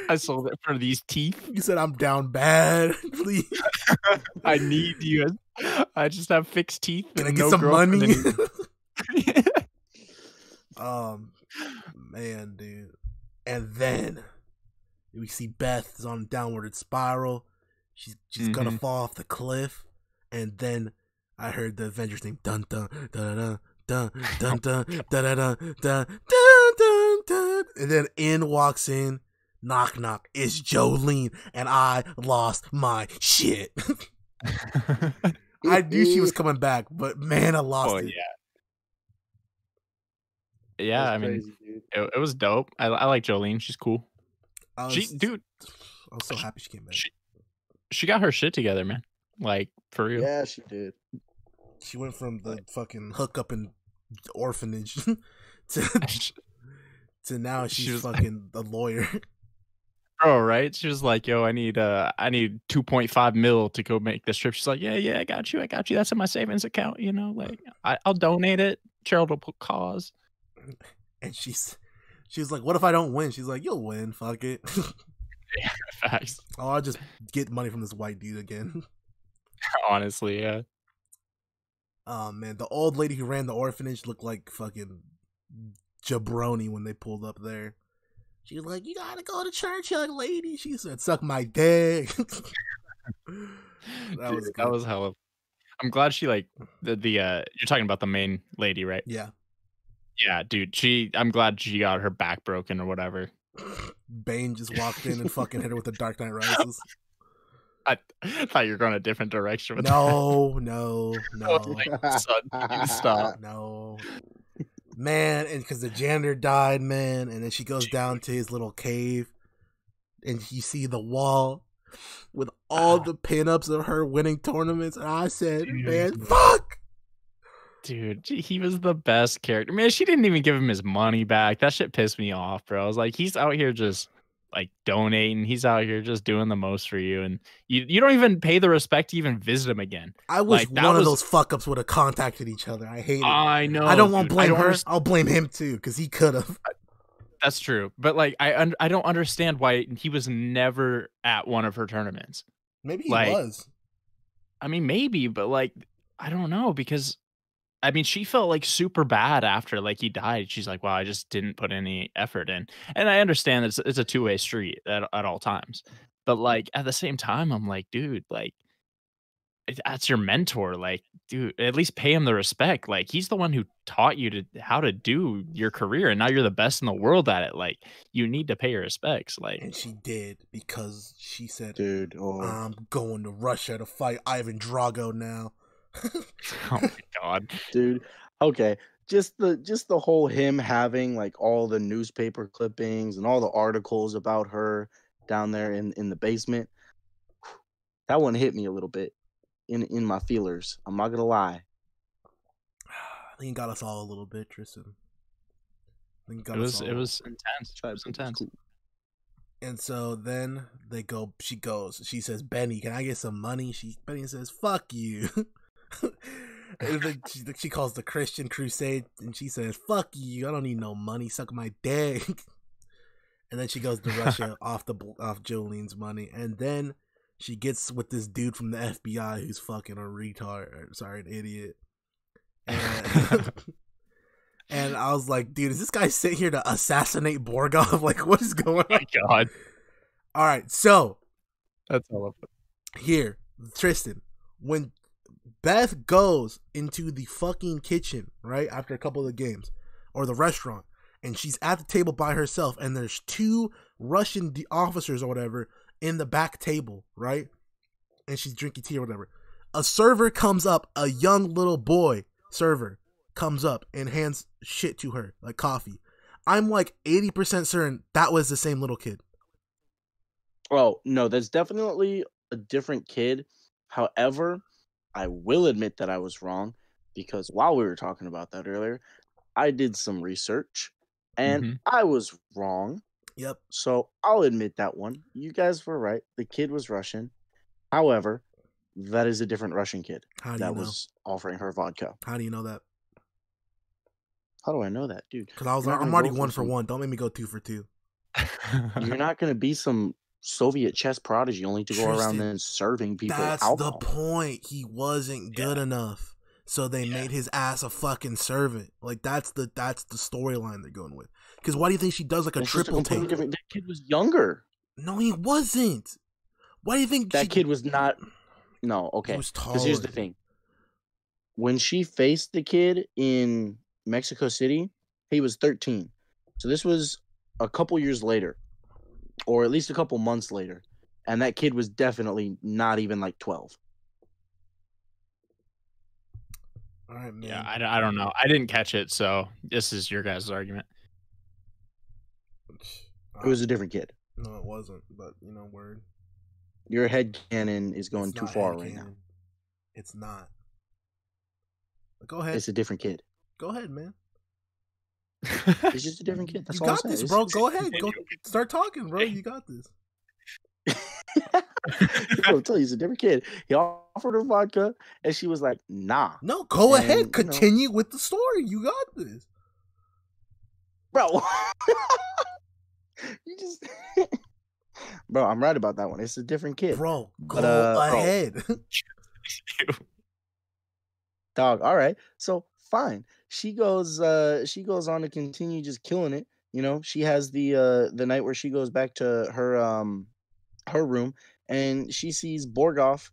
[SPEAKER 2] I sold it for these teeth.
[SPEAKER 1] You said, "I'm down bad. Please."
[SPEAKER 2] I need you. I just have fixed teeth.
[SPEAKER 1] Can I get some money? Man, dude. And then we see Beth is on a downward spiral. She's gonna fall off the cliff. And then I heard the Avengers thing, dun dun dun dun dun dun dun dun dun dun dun dun, and then in walks in, knock knock, it's Jolene, and I lost my shit. I knew she was coming back, but man, I lost it.
[SPEAKER 2] Yeah, I mean, it was dope. I like Jolene. She's cool. I was
[SPEAKER 1] so happy she came back.
[SPEAKER 2] She got her shit together, man. Like, for real.
[SPEAKER 3] Yeah, she did.
[SPEAKER 1] She went from the fucking hookup and orphanage to now she's fucking a lawyer.
[SPEAKER 2] Oh, right. She was like, "Yo, I need 2.5 mil to go make this trip." She's like, "Yeah, I got you. That's in my savings account. Like I'll donate it, charitable cause."
[SPEAKER 1] And she's like, "What if I don't win?" She's like, "You'll win. Fuck it."
[SPEAKER 2] Yeah, facts.
[SPEAKER 1] Oh, I'll just get money from this white dude again.
[SPEAKER 2] Honestly, yeah.
[SPEAKER 1] Oh man, the old lady who ran the orphanage looked like fucking jabroni when they pulled up there. She was like, "You gotta go to church, young lady." She said, "Suck my dick." That
[SPEAKER 2] was hella. I'm glad she like the you're talking about the main lady, right?
[SPEAKER 1] Yeah.
[SPEAKER 2] Yeah, dude. I'm glad she got her back broken or whatever.
[SPEAKER 1] Bane just walked in and fucking hit her with the Dark Knight Rises.
[SPEAKER 2] I thought you were going a different direction with
[SPEAKER 1] No.
[SPEAKER 2] Like, son, stop.
[SPEAKER 1] No. Man, and because the janitor died, man, and then she goes down to his little cave, and you see the wall with all the pinups of her winning tournaments, and I said, "Man, fuck!"
[SPEAKER 2] Dude, he was the best character. Man, she didn't even give him his money back. That shit pissed me off, bro. I was like, he's out here just like donating. He's out here just doing the most for you, and you don't even pay the respect to even visit him again.
[SPEAKER 1] I wish one of those fuck ups would have contacted each other. I hate it.
[SPEAKER 2] I know.
[SPEAKER 1] I don't want to blame her. I'll blame him too because he could have.
[SPEAKER 2] That's true, but like I don't understand why he was never at one of her tournaments.
[SPEAKER 1] Maybe he was.
[SPEAKER 2] I mean, maybe, but like I don't know because I mean, she felt like super bad after like he died. She's like, "Wow, I just didn't put any effort in." And I understand it's a two-way street at all times. But like at the same time, I'm like, dude, like that's your mentor. Like, dude, at least pay him the respect. Like, he's the one who taught you to how to do your career, and now you're the best in the world at it. Like, you need to pay your respects. Like,
[SPEAKER 1] and she did because she said,
[SPEAKER 3] dude,
[SPEAKER 1] I'm going to Russia to fight Ivan Drago now.
[SPEAKER 2] oh my god,
[SPEAKER 3] dude. Okay, just the whole him having like all the newspaper clippings and all the articles about her down there in the basement. That one hit me a little bit in my feelers. I'm not gonna lie.
[SPEAKER 1] I think it got us all a little bit, Tristan. I think
[SPEAKER 2] it was intense. It was intense.
[SPEAKER 3] Cool.
[SPEAKER 1] And so then she says, Benny, can I get some money? Benny says, fuck you. She calls the Christian Crusade and she says, fuck you, I don't need no money, suck my dick. And then she goes to Russia off Jolene's money, and then she gets with this dude from the FBI who's fucking a retard, sorry, an idiot. And, and I was like, dude, is this guy sitting here to assassinate Borgov? Like, what is going on?
[SPEAKER 2] Oh my god.
[SPEAKER 1] All right, so
[SPEAKER 2] that's all of it.
[SPEAKER 1] Here, Tristan, when Beth goes into the fucking kitchen, right, after a couple of the games, or the restaurant, and she's at the table by herself, and there's two Russian officers or whatever in the back table, right? And she's drinking tea or whatever. A server comes up, a young little boy server comes up and hands shit to her, like coffee. I'm like 80% certain that was the same little kid.
[SPEAKER 3] Oh, no, that's definitely a different kid. However, I will admit that I was wrong, because while we were talking about that earlier, I did some research and I was wrong.
[SPEAKER 1] Yep.
[SPEAKER 3] So I'll admit that one. You guys were right. The kid was Russian. However, that is a different Russian kid that was offering her vodka.
[SPEAKER 1] How do you know that?
[SPEAKER 3] How do I know that, dude?
[SPEAKER 1] Because I'm already 1 for 1. Don't make me go 2 for 2.
[SPEAKER 3] You're not going to be some Soviet chess prodigy only to go around then serving people alcohol.
[SPEAKER 1] That's the point. He wasn't good enough. So they made his ass a fucking servant. Like, that's the storyline they're going with. Because why do you think she does like a triple take?
[SPEAKER 3] That kid was younger.
[SPEAKER 1] No, he wasn't. Why do you think
[SPEAKER 3] that kid was not? No, okay.
[SPEAKER 1] He was taller.
[SPEAKER 3] Because here's the thing. When she faced the kid in Mexico City, he was 13. So this was a couple years later, or at least a couple months later. And that kid was definitely not even like 12.
[SPEAKER 1] All right, man.
[SPEAKER 2] Yeah, I don't know. I didn't catch it, so this is your guys' argument.
[SPEAKER 3] It was a different kid.
[SPEAKER 1] No, it wasn't. But word.
[SPEAKER 3] Your headcanon is going too far right now.
[SPEAKER 1] It's not. But go ahead.
[SPEAKER 3] It's a different kid.
[SPEAKER 1] Go ahead, man.
[SPEAKER 3] It's just a different kid. That's
[SPEAKER 1] you got this, bro. Go ahead. Go start talking, bro. You got this.
[SPEAKER 3] I'll tell you, he's a different kid. He offered her vodka, and she was like, "Nah."
[SPEAKER 1] No, go ahead. Continue with the story. You got this,
[SPEAKER 3] bro. You just, bro. I'm right about that one. It's a different kid,
[SPEAKER 1] bro. Go ahead,
[SPEAKER 3] dog. All right, so fine. She goes on to continue just killing it. She has the night where she goes back to her room, and she sees Borgov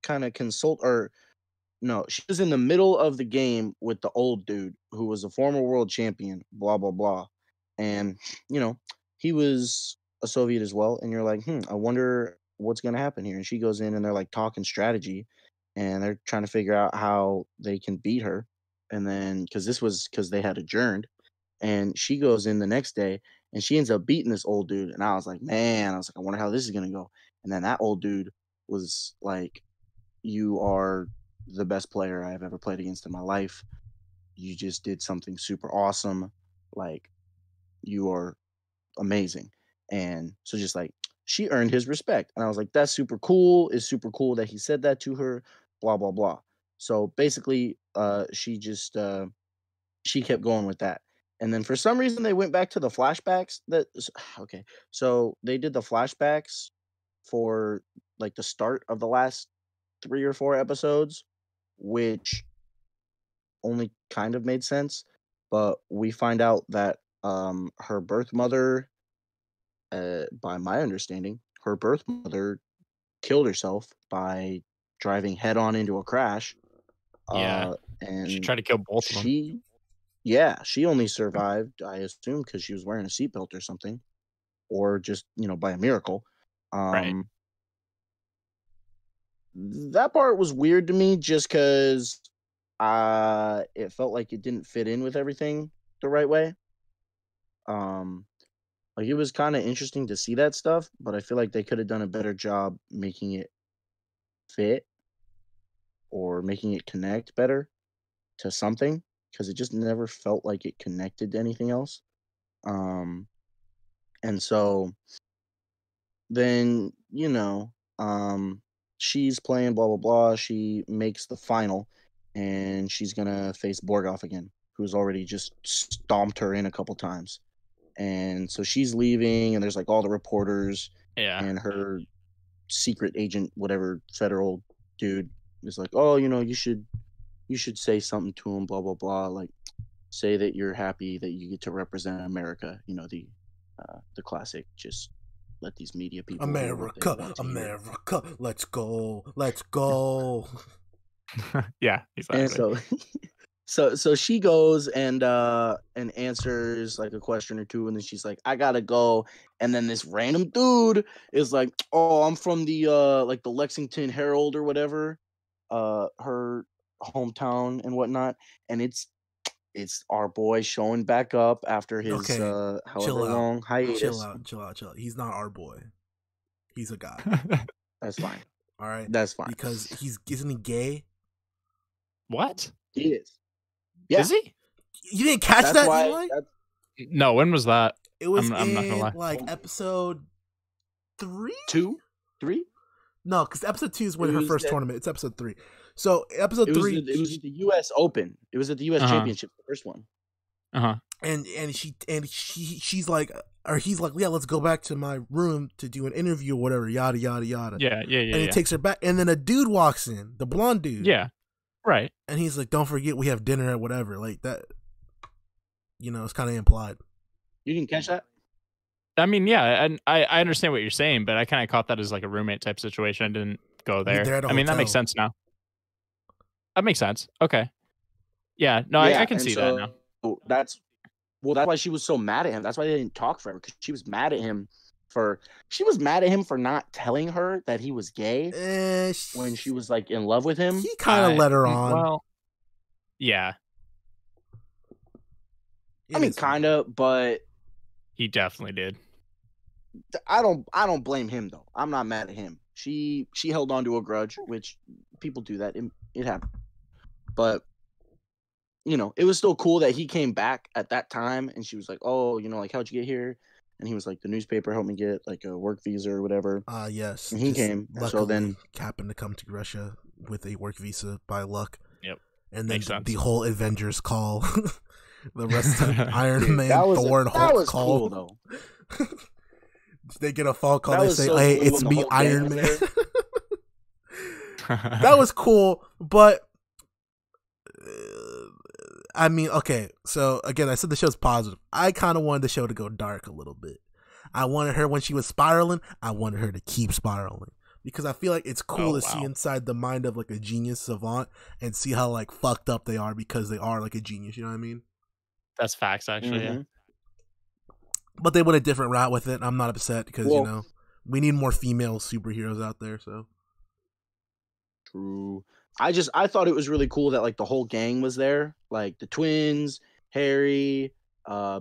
[SPEAKER 3] kind of she was in the middle of the game with the old dude who was a former world champion, blah blah blah. And he was a Soviet as well, and you're like, I wonder what's gonna happen here. And she goes in and they're like talking strategy, and they're trying to figure out how they can beat her. And then because they had adjourned, and she goes in the next day and she ends up beating this old dude. And I was like, I wonder how this is going to go. And then that old dude was like, you are the best player I've ever played against in my life. You just did something super awesome. Like, you are amazing. And so just like, she earned his respect. And I was like, that's super cool. It's super cool that he said that to her, blah, blah, blah. So basically, she kept going with that. And then for some reason they went back to the flashbacks. So they did the flashbacks for like the start of the last 3 or 4 episodes, which only kind of made sense. But we find out that her birth mother, by my understanding, her birth mother killed herself by driving head on into a crash.
[SPEAKER 2] Yeah.
[SPEAKER 3] And
[SPEAKER 2] she tried to kill both of them.
[SPEAKER 3] Yeah, she only survived, I assume, because she was wearing a seatbelt or something, or just, by a miracle.
[SPEAKER 2] Right.
[SPEAKER 3] That part was weird to me just because it felt like it didn't fit in with everything the right way. Like it was kind of interesting to see that stuff, but I feel like they could have done a better job making it fit or making it connect better to something because it just never felt like it connected to anything else. And so then, she's playing blah blah blah. She makes the final and she's gonna face Borgoff again, who's already just stomped her in a couple times. And so she's leaving and there's like all the reporters and her secret agent, whatever federal dude is like, oh, you should say something to him, blah blah blah, like say that you're happy that you get to represent America, the classic, just let these media people
[SPEAKER 1] America, let's go.
[SPEAKER 2] Yeah, exactly.
[SPEAKER 3] And so she goes and answers like a question or two, and then she's like, I gotta go. And then this random dude is like, oh, I'm from the like the Lexington Herald or whatever, her hometown and whatnot. And it's our boy showing back up after his however long hiatus.
[SPEAKER 1] Chill out. He's not our boy. He's a guy.
[SPEAKER 3] That's fine.
[SPEAKER 1] All right.
[SPEAKER 3] That's fine.
[SPEAKER 1] Because isn't he gay?
[SPEAKER 2] What?
[SPEAKER 3] He is. Yeah.
[SPEAKER 2] Is he?
[SPEAKER 1] You didn't catch that, Eli?
[SPEAKER 2] No, when was that?
[SPEAKER 1] It was
[SPEAKER 2] I'm not gonna lie.
[SPEAKER 1] like episode 3?
[SPEAKER 3] 2? 3?
[SPEAKER 1] No, because episode 2 is when her first tournament. It's episode 3. So episode 3,
[SPEAKER 3] it was at the U.S. Open. It was at the U.S. Championship, the first one.
[SPEAKER 1] And she's like, or he's like, yeah, let's go back to my room to do an interview or whatever, yada yada yada.
[SPEAKER 2] Yeah.
[SPEAKER 1] And he takes her back, and then a dude walks in, the blonde dude.
[SPEAKER 2] Yeah, right.
[SPEAKER 1] And he's like, don't forget we have dinner at whatever, like that. It's kind of implied.
[SPEAKER 3] You didn't catch that?
[SPEAKER 2] I mean, yeah, and I understand what you're saying, but I kind of caught that as like a roommate type situation. I didn't go there. I mean, that makes sense now. That makes sense. Okay. Yeah, no, I can see that now.
[SPEAKER 3] That's why she was so mad at him. That's why they didn't talk forever, because she was mad at him for not telling her that he was gay when she was like in love with him.
[SPEAKER 1] He kind of let her on.
[SPEAKER 2] Well, yeah.
[SPEAKER 3] I mean, kind of, but
[SPEAKER 2] he definitely did.
[SPEAKER 3] I don't blame him though. I'm not mad at him. She held on to a grudge, which people do that. It happened. But it was still cool that he came back at that time, and she was like, "Oh, like how'd you get here?" And he was like, "The newspaper helped me get like a work visa or whatever."
[SPEAKER 1] Yes.
[SPEAKER 3] And he came. So then
[SPEAKER 1] happened to come to Russia with a work visa by luck.
[SPEAKER 2] Yep.
[SPEAKER 1] And then the whole Avengers call, the rest of Iron Man, Thor, and Hulk
[SPEAKER 3] that was
[SPEAKER 1] call.
[SPEAKER 3] Cool though.
[SPEAKER 1] They get a phone call. They say, "Hey, it's me, Iron Man." That was cool, but I mean, okay. So again, I said the show's positive. I kind of wanted the show to go dark a little bit. I wanted her, when she was spiraling, I wanted her to keep spiraling, because I feel like it's cool to see inside the mind of like a genius savant and see how like fucked up they are because they are like a genius. You know what I mean?
[SPEAKER 2] That's facts, actually.
[SPEAKER 3] Mm-hmm.
[SPEAKER 2] Yeah.
[SPEAKER 1] But they went a different route with it. I'm not upset because we need more female superheroes out there. So
[SPEAKER 3] true. I thought it was really cool that like the whole gang was there, like the twins, Harry,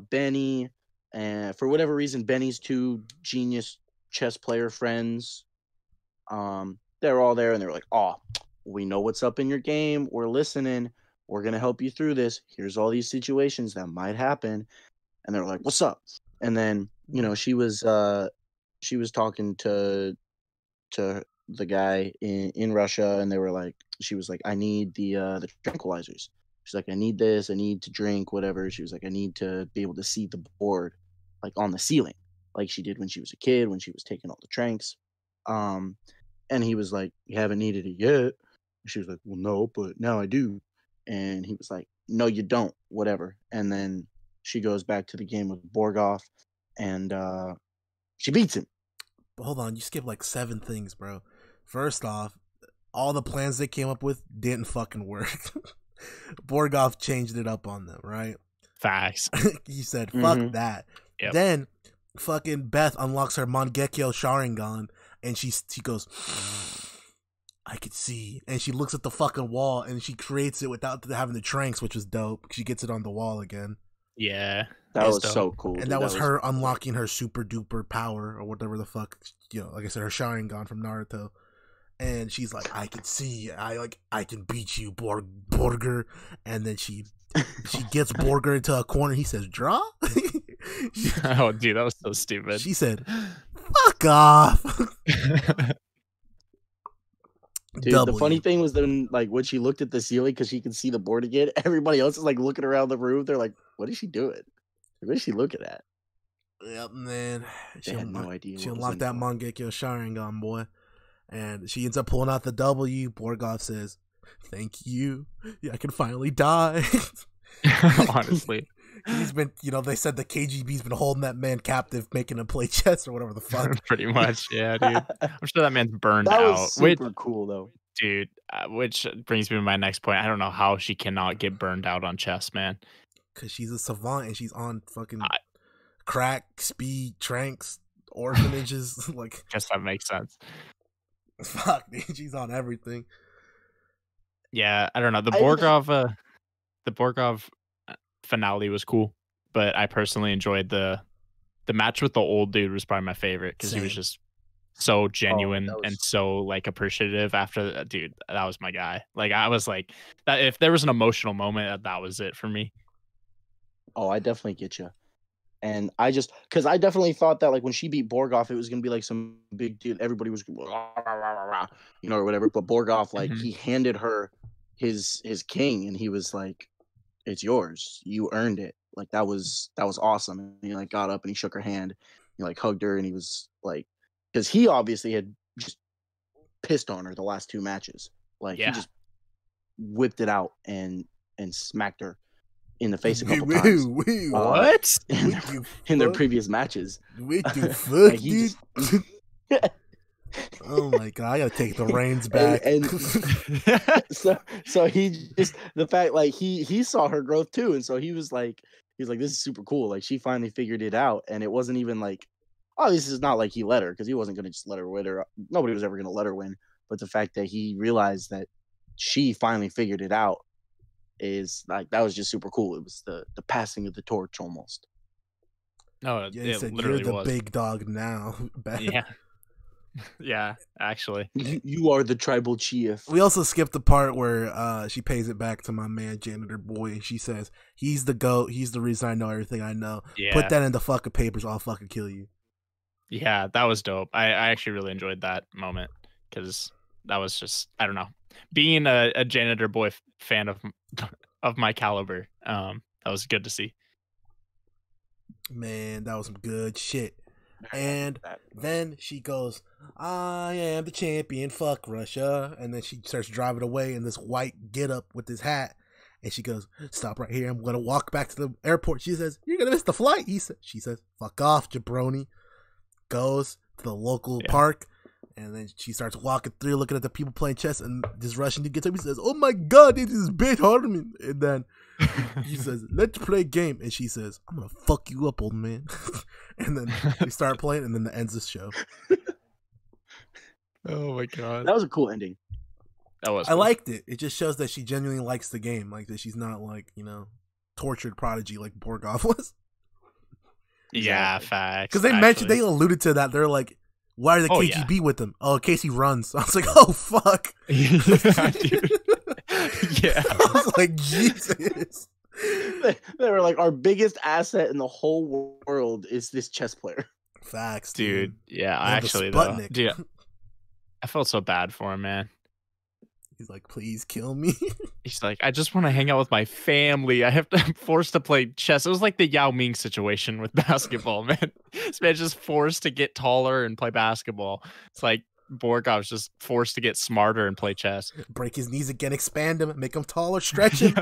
[SPEAKER 3] Benny, and for whatever reason, Benny's 2 genius chess player friends. They're all there, and they're like, "Oh, we know what's up in your game. We're listening. We're gonna help you through this. Here's all these situations that might happen." And they're like, "What's up?" And then she was talking to the guy in Russia, and they were like, she was like, "I need the tranquilizers." She's like, "I need this. I need to drink whatever." She was like, "I need to be able to see the board like on the ceiling, like she did when she was a kid, when she was taking all the tranks." And he was like, "You haven't needed it yet." And she was like, "Well, no, but now I do." And he was like, no, you don't, whatever. And then she goes back to the game with Borgoff, and she beats him.
[SPEAKER 1] But hold on, you skipped like 7 things, bro. First off, all the plans they came up with didn't fucking work. Borgoff changed it up on them, right?
[SPEAKER 2] Facts.
[SPEAKER 1] He said, fuck that. Yep. Then fucking Beth unlocks her Mangekyo Sharingan, and she goes, I could see. And she looks at the fucking wall, and she creates it without having the tranks, which was dope. She gets it on the wall again.
[SPEAKER 2] Yeah.
[SPEAKER 3] That was dope. So cool.
[SPEAKER 1] And dude, that was her unlocking her super duper power, or whatever the fuck, like I said, her Sharingan from Naruto. And she's like, I can see, I can beat you, Borger. And then she gets Borger into a corner. He says, draw?
[SPEAKER 2] Oh, dude, that was so stupid.
[SPEAKER 1] She said, fuck off.
[SPEAKER 3] Dude, the funny thing was then, like, when she looked at the ceiling because she could see the board again, everybody else is like looking around the room. They're like, what is she doing? What is she looking at?
[SPEAKER 1] Yep, man.
[SPEAKER 3] She had no idea.
[SPEAKER 1] She unlocked that Mangekyo Sharingan, boy. And she ends up pulling out the W. Borgoff says, thank you. Yeah, I can finally die.
[SPEAKER 2] Honestly.
[SPEAKER 1] He's been, they said the KGB's been holding that man captive, making him play chess or whatever the fuck.
[SPEAKER 2] Pretty much, yeah, dude. I'm sure that man's burned
[SPEAKER 3] out.
[SPEAKER 2] That
[SPEAKER 3] was super cool, though.
[SPEAKER 2] Dude, which brings me to my next point. I don't know how she cannot get burned out on chess, man.
[SPEAKER 1] Because she's a savant and she's on fucking crack, speed, tranks, orphanages. Like,
[SPEAKER 2] guess that makes sense.
[SPEAKER 1] Fuck, dude, she's on everything.
[SPEAKER 2] Yeah, I don't know. The Borgov finale was cool, but I personally enjoyed the match with the old dude was probably my favorite because he was just so genuine and so like appreciative after that. Dude, that was my guy. Like, I was like, that if there was an emotional moment, that was it for me.
[SPEAKER 3] Oh, I definitely get you. And because I definitely thought that, like, when she beat Borgoff, it was going to be like some big deal. Everybody was, or whatever. But Borgoff, like, he handed her his king, and he was like, it's yours. You earned it. Like, that was awesome. And he, like, got up and he shook her hand. He, like, hugged her, and he was like, because he obviously had just pissed on her the last 2 matches. Like, he just whipped it out and smacked her in the face a couple times.
[SPEAKER 2] What?
[SPEAKER 3] In their previous matches.
[SPEAKER 1] Wait, the fuck, like, dude? Oh my god, I gotta take the reins back.
[SPEAKER 3] And so he just, the fact, like, he saw her growth too, and so he was like, this is super cool. Like, she finally figured it out, and it wasn't even like, oh, this is not like he let her, because he wasn't gonna just let her win, or nobody was ever gonna let her win. But the fact that he realized that she finally figured it out is like, that was just super cool. It was the passing of the torch almost.
[SPEAKER 2] No,
[SPEAKER 1] yeah, he said, you're the big dog now.
[SPEAKER 2] Yeah. Yeah, actually.
[SPEAKER 3] You are the tribal chief.
[SPEAKER 1] We also skipped the part where she pays it back to my man Janitor Boy. She says, he's the GOAT, he's the reason I know everything I know. Yeah. Put that in the fucking papers, I'll fucking kill you.
[SPEAKER 2] Yeah, that was dope. I actually really enjoyed that moment, because that was just, I don't know, being a Janitor Boy fan of my caliber, that was good to see.
[SPEAKER 1] Man, that was some good shit. And then she goes, I am the champion, fuck Russia. And then she starts driving away in this white get up with this hat. And she goes, stop right here, I'm gonna walk back to the airport. She says, you're gonna miss the flight. She says, fuck off, jabroni. Goes to the local park. And then she starts walking through, looking at the people playing chess, and this Russian dude gets up. He says, oh my god, it is Beth Harmon. And then he says, let's play a game. And she says, I'm going to fuck you up, old man. And then we start playing, and then that ends the show.
[SPEAKER 2] Oh my god.
[SPEAKER 3] That was a cool ending.
[SPEAKER 2] That was
[SPEAKER 1] cool. I liked it. It just shows that she genuinely likes the game. Like, that she's not, like, tortured prodigy like Borgoff was.
[SPEAKER 2] Yeah, facts.
[SPEAKER 1] Because they alluded to that. They're like, why are the KGB with him? Oh, in case he runs. I was like, oh, fuck.
[SPEAKER 2] Yeah.
[SPEAKER 1] I was like, Jesus.
[SPEAKER 3] They were like, our biggest asset in the whole world is this chess player.
[SPEAKER 1] Facts,
[SPEAKER 2] dude. Yeah, actually, though. Dude, I felt so bad for him, man.
[SPEAKER 1] He's like, please kill me.
[SPEAKER 2] He's like, I just want to hang out with my family. I'm forced to play chess. It was like the Yao Ming situation with basketball, man. This man's just forced to get taller and play basketball. It's like, Borgov's just forced to get smarter and play chess.
[SPEAKER 1] Break his knees again, expand him, make him taller, stretch him.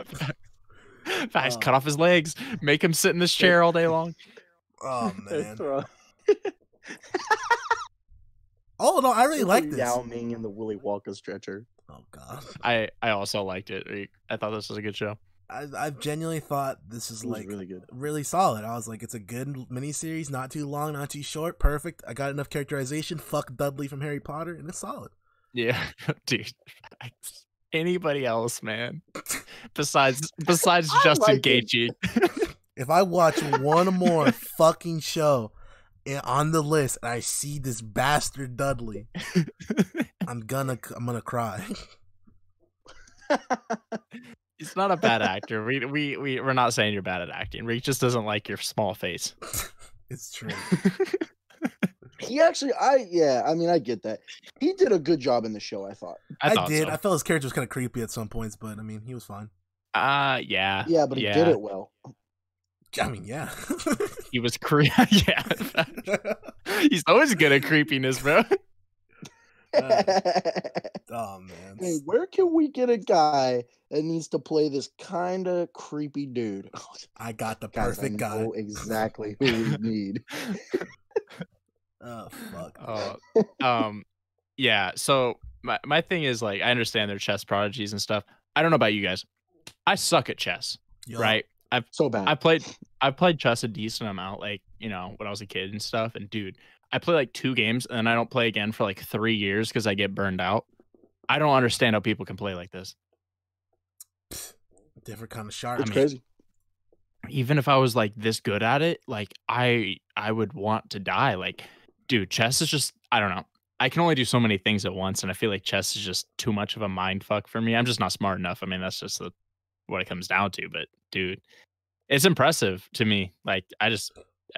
[SPEAKER 2] Facts, cut off his legs, make him sit in this chair all day long.
[SPEAKER 1] Oh man. Oh no, I really like this.
[SPEAKER 3] Yao Ming in the Willy Wonka stretcher.
[SPEAKER 1] Oh god.
[SPEAKER 2] I also liked it. I thought this was a good show.
[SPEAKER 1] I've genuinely thought this is like
[SPEAKER 3] really good,
[SPEAKER 1] really solid. I was like, it's a good miniseries, not too long, not too short, perfect. I got enough characterization. Fuck Dudley from Harry Potter, and it's solid.
[SPEAKER 2] Yeah, dude. Anybody else, man? Besides Justin Gaethje.
[SPEAKER 1] If I watch one more fucking show on the list and I see this bastard Dudley, I'm gonna cry.
[SPEAKER 2] He's not a bad actor. We're not saying you're bad at acting. Rick just doesn't like your small face.
[SPEAKER 1] It's true.
[SPEAKER 3] He actually, I get that. He did a good job in the show, I thought.
[SPEAKER 1] I did. So. I felt his character was kind of creepy at some points, but I mean, he was fine.
[SPEAKER 2] Yeah.
[SPEAKER 3] Yeah, but he did it well.
[SPEAKER 1] I mean, yeah.
[SPEAKER 2] He was creepy. Yeah. He's always good at creepiness, bro.
[SPEAKER 1] Oh man.
[SPEAKER 3] Hey, where can we get a guy that needs to play this kind of creepy dude?
[SPEAKER 1] I got the perfect guy.
[SPEAKER 3] Exactly who we need.
[SPEAKER 1] Oh fuck.
[SPEAKER 2] Yeah. So my thing is, like, I understand they're chess prodigies and stuff. I don't know about you guys. I suck at chess. Yo, right?
[SPEAKER 3] So bad.
[SPEAKER 2] I played chess a decent amount, like, you know, when I was a kid and stuff. And dude, I play like 2 games and then I don't play again for like 3 years because I get burned out. I don't understand how people can play like this.
[SPEAKER 1] Different kind of shark.
[SPEAKER 3] It's crazy.
[SPEAKER 2] Even if I was like this good at it, like I would want to die. Like, dude, chess is just, I don't know. I can only do so many things at once, and I feel like chess is just too much of a mind fuck for me. I'm just not smart enough. I mean, that's just what it comes down to. But dude, it's impressive to me. Like, I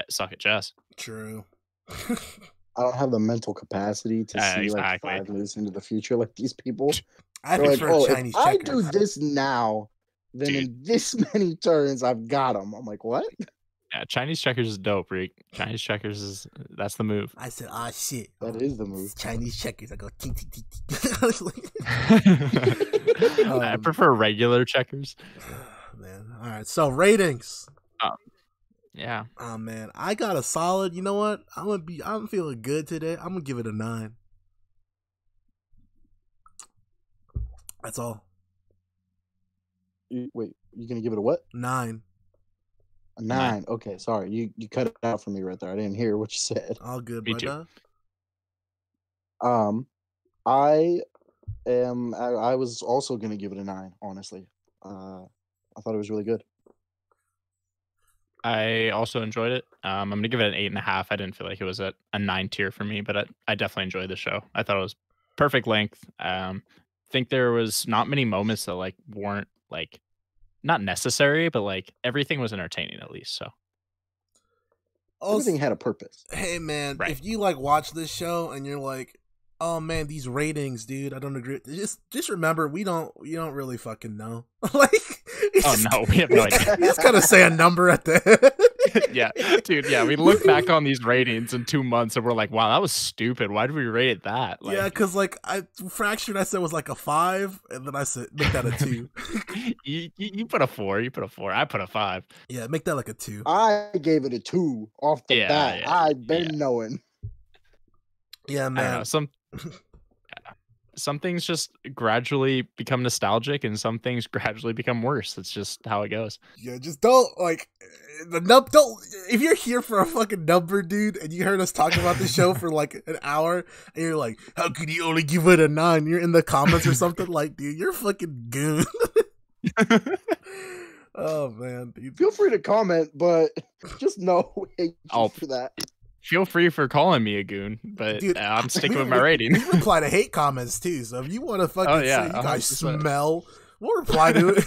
[SPEAKER 2] suck at chess.
[SPEAKER 1] True.
[SPEAKER 3] I don't have the mental capacity to see like 5 moves into the future like these people.
[SPEAKER 1] I prefer
[SPEAKER 3] like,
[SPEAKER 1] Chinese
[SPEAKER 3] if
[SPEAKER 1] checkers.
[SPEAKER 3] I do this now, then in this many turns I've got them. I'm like, what?
[SPEAKER 2] Yeah, Chinese checkers is dope, Rick. Chinese checkers that's the move.
[SPEAKER 1] I said, shit.
[SPEAKER 3] That is the move.
[SPEAKER 1] Chinese checkers. I go ting ting ting ting.
[SPEAKER 2] I prefer regular checkers.
[SPEAKER 1] Man. All right. So ratings.
[SPEAKER 2] Yeah.
[SPEAKER 1] Oh man, I got a solid. You know what? I'm feeling good today. I'm gonna give it a 9. That's all.
[SPEAKER 3] Wait, you gonna give it a what?
[SPEAKER 1] 9.
[SPEAKER 3] A 9. Okay, sorry. You cut it out for me right there. I didn't hear what you said.
[SPEAKER 1] All good,
[SPEAKER 2] me
[SPEAKER 1] brother.
[SPEAKER 2] Too.
[SPEAKER 3] I was also gonna give it a 9, honestly. I thought it was really good.
[SPEAKER 2] I also enjoyed it. I'm gonna give it an 8.5. I didn't feel like it was a 9 tier for me, but I definitely enjoyed the show. I thought it was perfect length. Think there was not many moments that like weren't like not necessary, but like everything was entertaining at least. So
[SPEAKER 3] everything had a purpose.
[SPEAKER 1] Hey man,
[SPEAKER 2] right.
[SPEAKER 1] If you like watch this show and you're like, oh man, these ratings, dude, I don't agree. Just remember, we don't really fucking know. Like,
[SPEAKER 2] no, we have no idea.
[SPEAKER 1] You just gotta say a number at the end.
[SPEAKER 2] Yeah, dude. Yeah, we look back on these ratings in 2 months and we're like, wow, that was stupid. Why did we rate it that? Like,
[SPEAKER 1] yeah, because like Fractured, I said was like a 5, and then I said make that a 2.
[SPEAKER 2] you put a 4. You put a 4. I put a 5.
[SPEAKER 1] Yeah, make that like a 2.
[SPEAKER 3] I gave it a 2 off the bat.
[SPEAKER 2] Yeah,
[SPEAKER 3] I've been knowing.
[SPEAKER 1] Yeah, man.
[SPEAKER 2] I don't know, some things just gradually become nostalgic and some things gradually become worse. That's just how it goes.
[SPEAKER 1] Yeah, just don't like don't if you're here for a fucking number, dude, and you heard us talk about the show for like an hour and you're like, how could you only give it a 9? You're in the comments or something, like, dude, you're a fucking goon. Oh man, dude.
[SPEAKER 3] Feel free to comment, but just know for that.
[SPEAKER 2] Feel free for calling me a goon, but dude, I'm sticking with my rating.
[SPEAKER 1] We reply to hate comments too, so if you want to fucking say you guys 100%. Smell, we'll reply to it.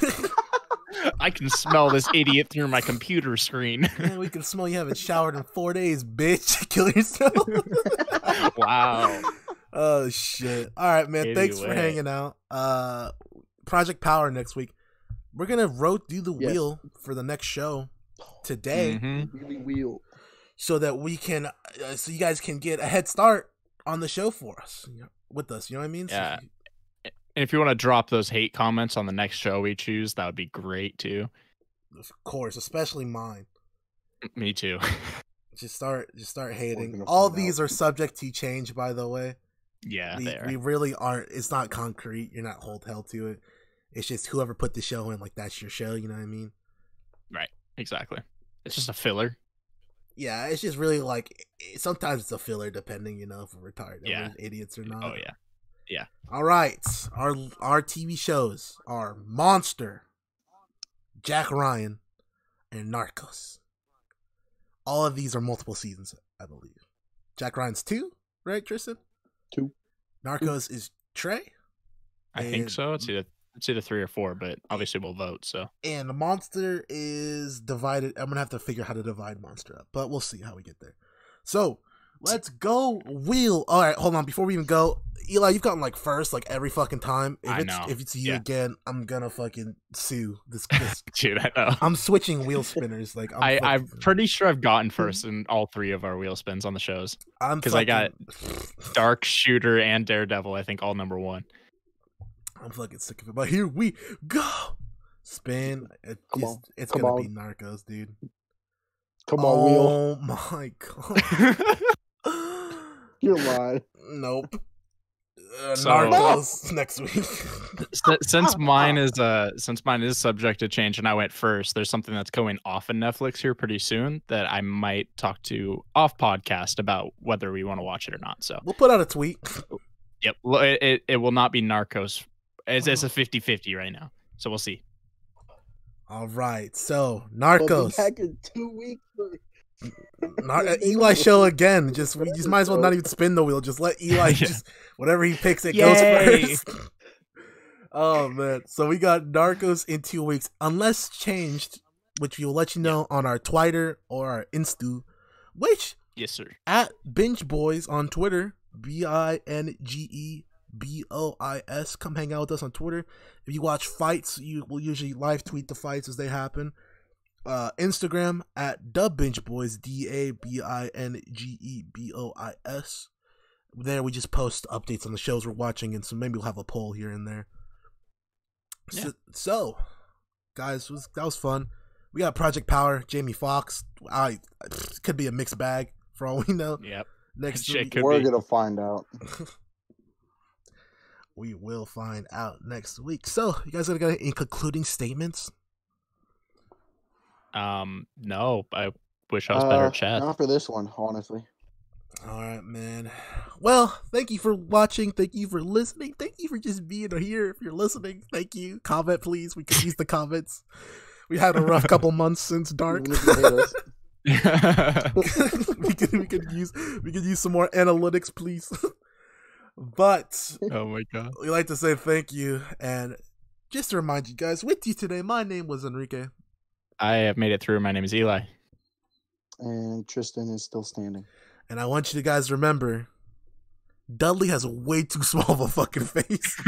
[SPEAKER 2] I can smell this idiot through my computer screen.
[SPEAKER 1] Man, we can smell you haven't showered in 4 days, bitch. Kill yourself.
[SPEAKER 2] Wow.
[SPEAKER 1] Oh shit. All right, man. Thanks for hanging out. Project Power next week. We're gonna do the wheel for the next show today.
[SPEAKER 3] Wheel.
[SPEAKER 1] So that we can, so you guys can get a head start on the show for us, with us. You know what I mean?
[SPEAKER 2] Yeah. And if you want to drop those hate comments on the next show we choose, that would be great too.
[SPEAKER 1] Of course, especially mine.
[SPEAKER 2] Me too.
[SPEAKER 1] Just start hating. All these are subject to change, by the way.
[SPEAKER 2] Yeah,
[SPEAKER 1] we really aren't. It's not concrete. You're not held to it. It's just whoever put the show in, like, that's your show. You know what I mean?
[SPEAKER 2] Right. Exactly. It's just a filler.
[SPEAKER 1] Yeah, it's just really like sometimes it's a filler, depending, if we're tired, if we're idiots or not.
[SPEAKER 2] Oh yeah, yeah.
[SPEAKER 1] All right, our TV shows are Monster, Jack Ryan, and Narcos. All of these are multiple seasons, I believe. Jack Ryan's 2, right, Tristan?
[SPEAKER 3] 2.
[SPEAKER 1] Narcos is Trey.
[SPEAKER 2] I think so. It's either 3 or 4, but obviously we'll vote. So. And
[SPEAKER 1] the Monster is divided. I'm gonna have to figure out how to divide Monster up, but we'll see how we get there. So let's go. Wheel. All right, hold on. Before we even go, Eli, you've gotten like first like every fucking time. If it's you again, I'm gonna fucking sue this.
[SPEAKER 2] Dude, I know.
[SPEAKER 1] I'm switching wheel spinners. Like
[SPEAKER 2] I'm pretty sure I've gotten first in all 3 of our wheel spins on the shows. Because I got Dark Shooter and Daredevil. I think all number 1.
[SPEAKER 1] I'm fucking sick of it. But here we go. Spin. It's gonna be Narcos, dude.
[SPEAKER 3] Come on, Wheel.
[SPEAKER 1] Oh my god.
[SPEAKER 3] You're lying.
[SPEAKER 1] Nope. Narcos next week.
[SPEAKER 2] Since mine is subject to change and I went first, there's something that's going off of Netflix here pretty soon that I might talk to off podcast about whether we want to watch it or not. So
[SPEAKER 1] we'll put out a tweet.
[SPEAKER 2] Yep. It will not be Narcos. It's a 50-50 right now. So we'll see.
[SPEAKER 1] All right. So Narcos.
[SPEAKER 3] We'll be back in 2 weeks.
[SPEAKER 1] Eli show again. We just might as well not even spin the wheel. Just let Eli just whatever he picks, it goes first. Oh man. So we got Narcos in 2 weeks, unless changed, which we will let you know on our Twitter or our Insta. Which
[SPEAKER 2] yes, sir.
[SPEAKER 1] At Binge Boys on Twitter, BingeBois. Come hang out with us on Twitter. If you watch fights, you will usually live tweet the fights as they happen. Instagram at DaBingeBois, DaBingeBois. There we just post updates on the shows we're watching, and so maybe we'll have a poll here and there. Yeah. So guys, that was fun. We got Project Power, Jamie Foxx. Could be a mixed bag for all we know.
[SPEAKER 2] Yep.
[SPEAKER 3] Next week we're gonna find out.
[SPEAKER 1] We will find out next week. So, you guys gonna get any concluding statements?
[SPEAKER 2] No. I wish I was better at chat.
[SPEAKER 3] Not for this one, honestly.
[SPEAKER 1] All right, man. Well, thank you for watching. Thank you for listening. Thank you for just being here. If you're listening, thank you. Comment, please. We could use the comments. We had a rough couple months since Dark. we could use some more analytics, please. But
[SPEAKER 2] oh my god,
[SPEAKER 1] we like to say thank you, and just to remind you guys, with you today, my name was Enrique.
[SPEAKER 2] I have made it through. My name is Eli,
[SPEAKER 3] and Tristan is still standing.
[SPEAKER 1] And I want you guys to remember, Dudley has way too small of a fucking face.